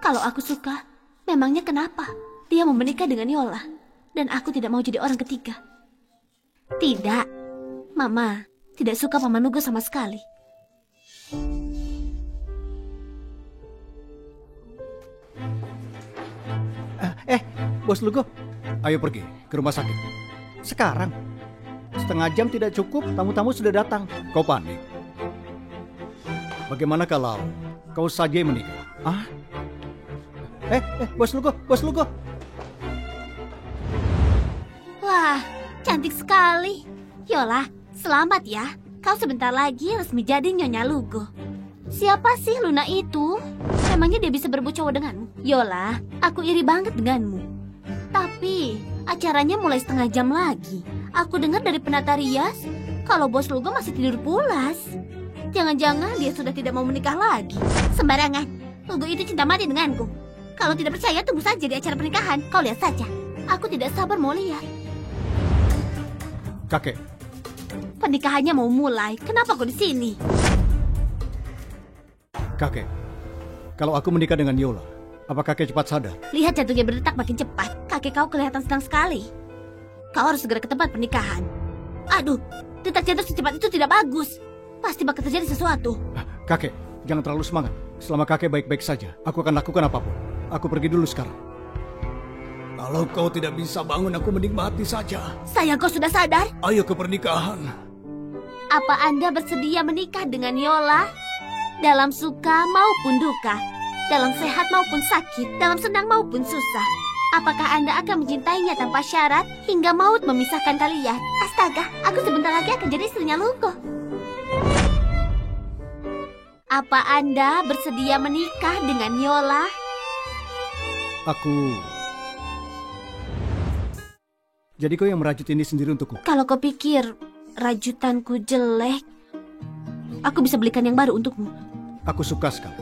Kalau aku suka, memangnya kenapa? Dia mau menikah dengan Yola, dan aku tidak mau jadi orang ketiga. Tidak, Mama tidak suka Paman Lugo sama sekali. Bos Lugo, ayo pergi ke rumah sakit. Sekarang. Setengah jam tidak cukup, tamu-tamu sudah datang. Kau panik. Bagaimana kalau kau saja yang menikah? Ah? Bos Lugo. Wah, cantik sekali. Yola, selamat ya. Kau sebentar lagi resmi jadi Nyonya Lugo. Siapa sih Luna itu? Emangnya dia bisa berebut cowok denganmu? Yola, aku iri banget denganmu. Tapi, acaranya mulai setengah jam lagi. Aku dengar dari penata rias, kalau Bos Lugo masih tidur pulas. Jangan-jangan dia sudah tidak mau menikah lagi. Sembarangan. Lugo itu cinta mati denganku. Kalau tidak percaya, tunggu saja di acara pernikahan. Kau lihat saja. Aku tidak sabar mau lihat. Kakek. Pernikahannya mau mulai. Kenapa kau di sini? Kakek, kalau aku menikah dengan Yola, apa kakek cepat sadar? Lihat jantungnya berdetak makin cepat. Kakek kau kelihatan senang sekali. Kau harus segera ke tempat pernikahan. Aduh, detak jantung secepat itu tidak bagus. Pasti bakal terjadi sesuatu. Kakek, jangan terlalu semangat. Selama kakek baik-baik saja, aku akan lakukan apapun. Aku pergi dulu sekarang. Kalau kau tidak bisa bangun, aku menikmati saja. Sayang, kau sudah sadar? Ayo ke pernikahan. Apa Anda bersedia menikah dengan Yola? Dalam suka maupun duka, dalam sehat maupun sakit, dalam senang maupun susah. Apakah Anda akan mencintainya tanpa syarat hingga maut memisahkan kalian? Astaga, aku sebentar lagi akan jadi istrinya Lugo. Apa Anda bersedia menikah dengan Yola? Jadi kau yang merajut ini sendiri untukku? Kalau kau pikir rajutanku jelek, aku bisa belikan yang baru untukmu. Aku suka sekali.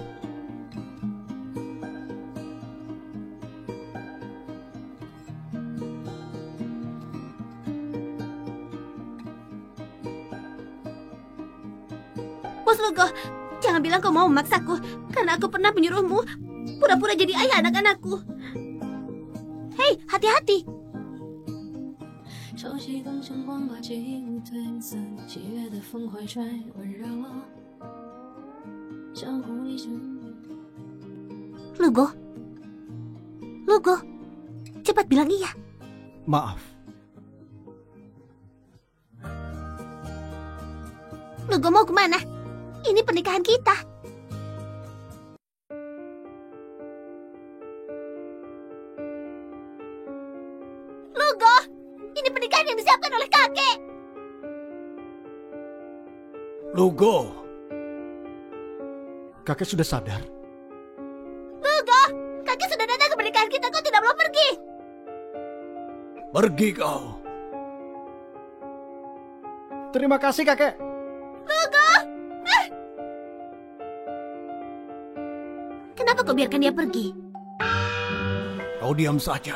Bos Lugo, jangan bilang kau mau memaksaku, karena aku pernah menyuruhmu pura-pura jadi ayah anak-anakku. Hei, hati-hati. 熟悉灯像光把记忆无褪色，七月的风怀揣温热我，像狐狸生。Lugo, Lugo, cepat bilang iya. Maaf. Lugo mau kemana? Ini pernikahan kita. Lugo, ini pernikahan yang disiapkan oleh kakek. Lugo. Kakek sudah sadar? Lugo, kakek sudah datang ke pernikahan kita, kau tidak perlu pergi. Pergi kau. Terima kasih, kakek. Lugo! Kenapa kau biarkan dia pergi? Kau diam saja.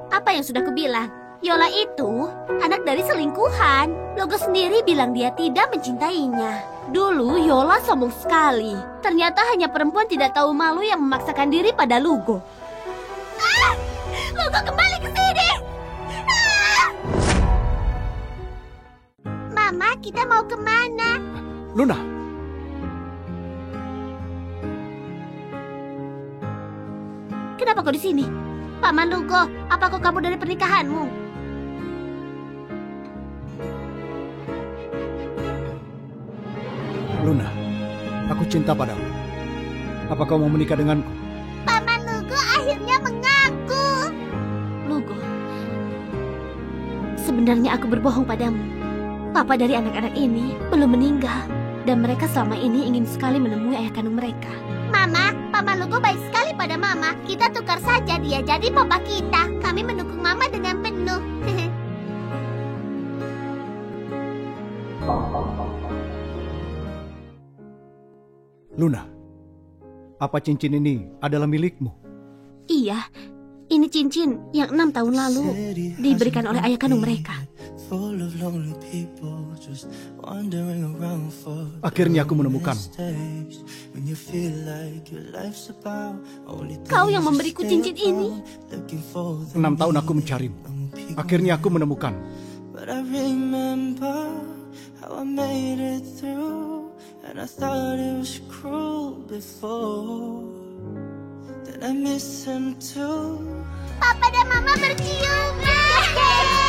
Apa yang sudah kubilang? Yola itu anak dari selingkuhan. Lugo sendiri bilang dia tidak mencintainya. Dulu Yola sombong sekali. Ternyata hanya perempuan tidak tahu malu yang memaksakan diri pada Lugo. Lugo kembali ke sini! Mama, kita mau kemana? Luna, Kenapa kau di sini? Paman Lugo, apa kau kabur dari pernikahanmu? Luna, aku cinta padamu. Apa kau mau menikah denganku? Paman Lugo akhirnya mengaku. Lugo, sebenarnya aku berbohong padamu. Papa dari anak-anak ini belum meninggal, dan mereka selama ini ingin sekali menemui ayah kandung mereka. Mama, Paman Lugo baik sekali pada Mama. Kita tukar saja dia jadi papa kita. Kami mendukung Mama dengan penuh. Luna, apa cincin ini adalah milikmu? Iya, ini cincin yang 6 tahun lalu diberikan oleh ayah kandung mereka. Akhirnya aku menemukan. Kau yang memberiku cincin ini. 6 tahun aku mencarimu. Akhirnya aku menemukan. Papa dan Mama berciuman.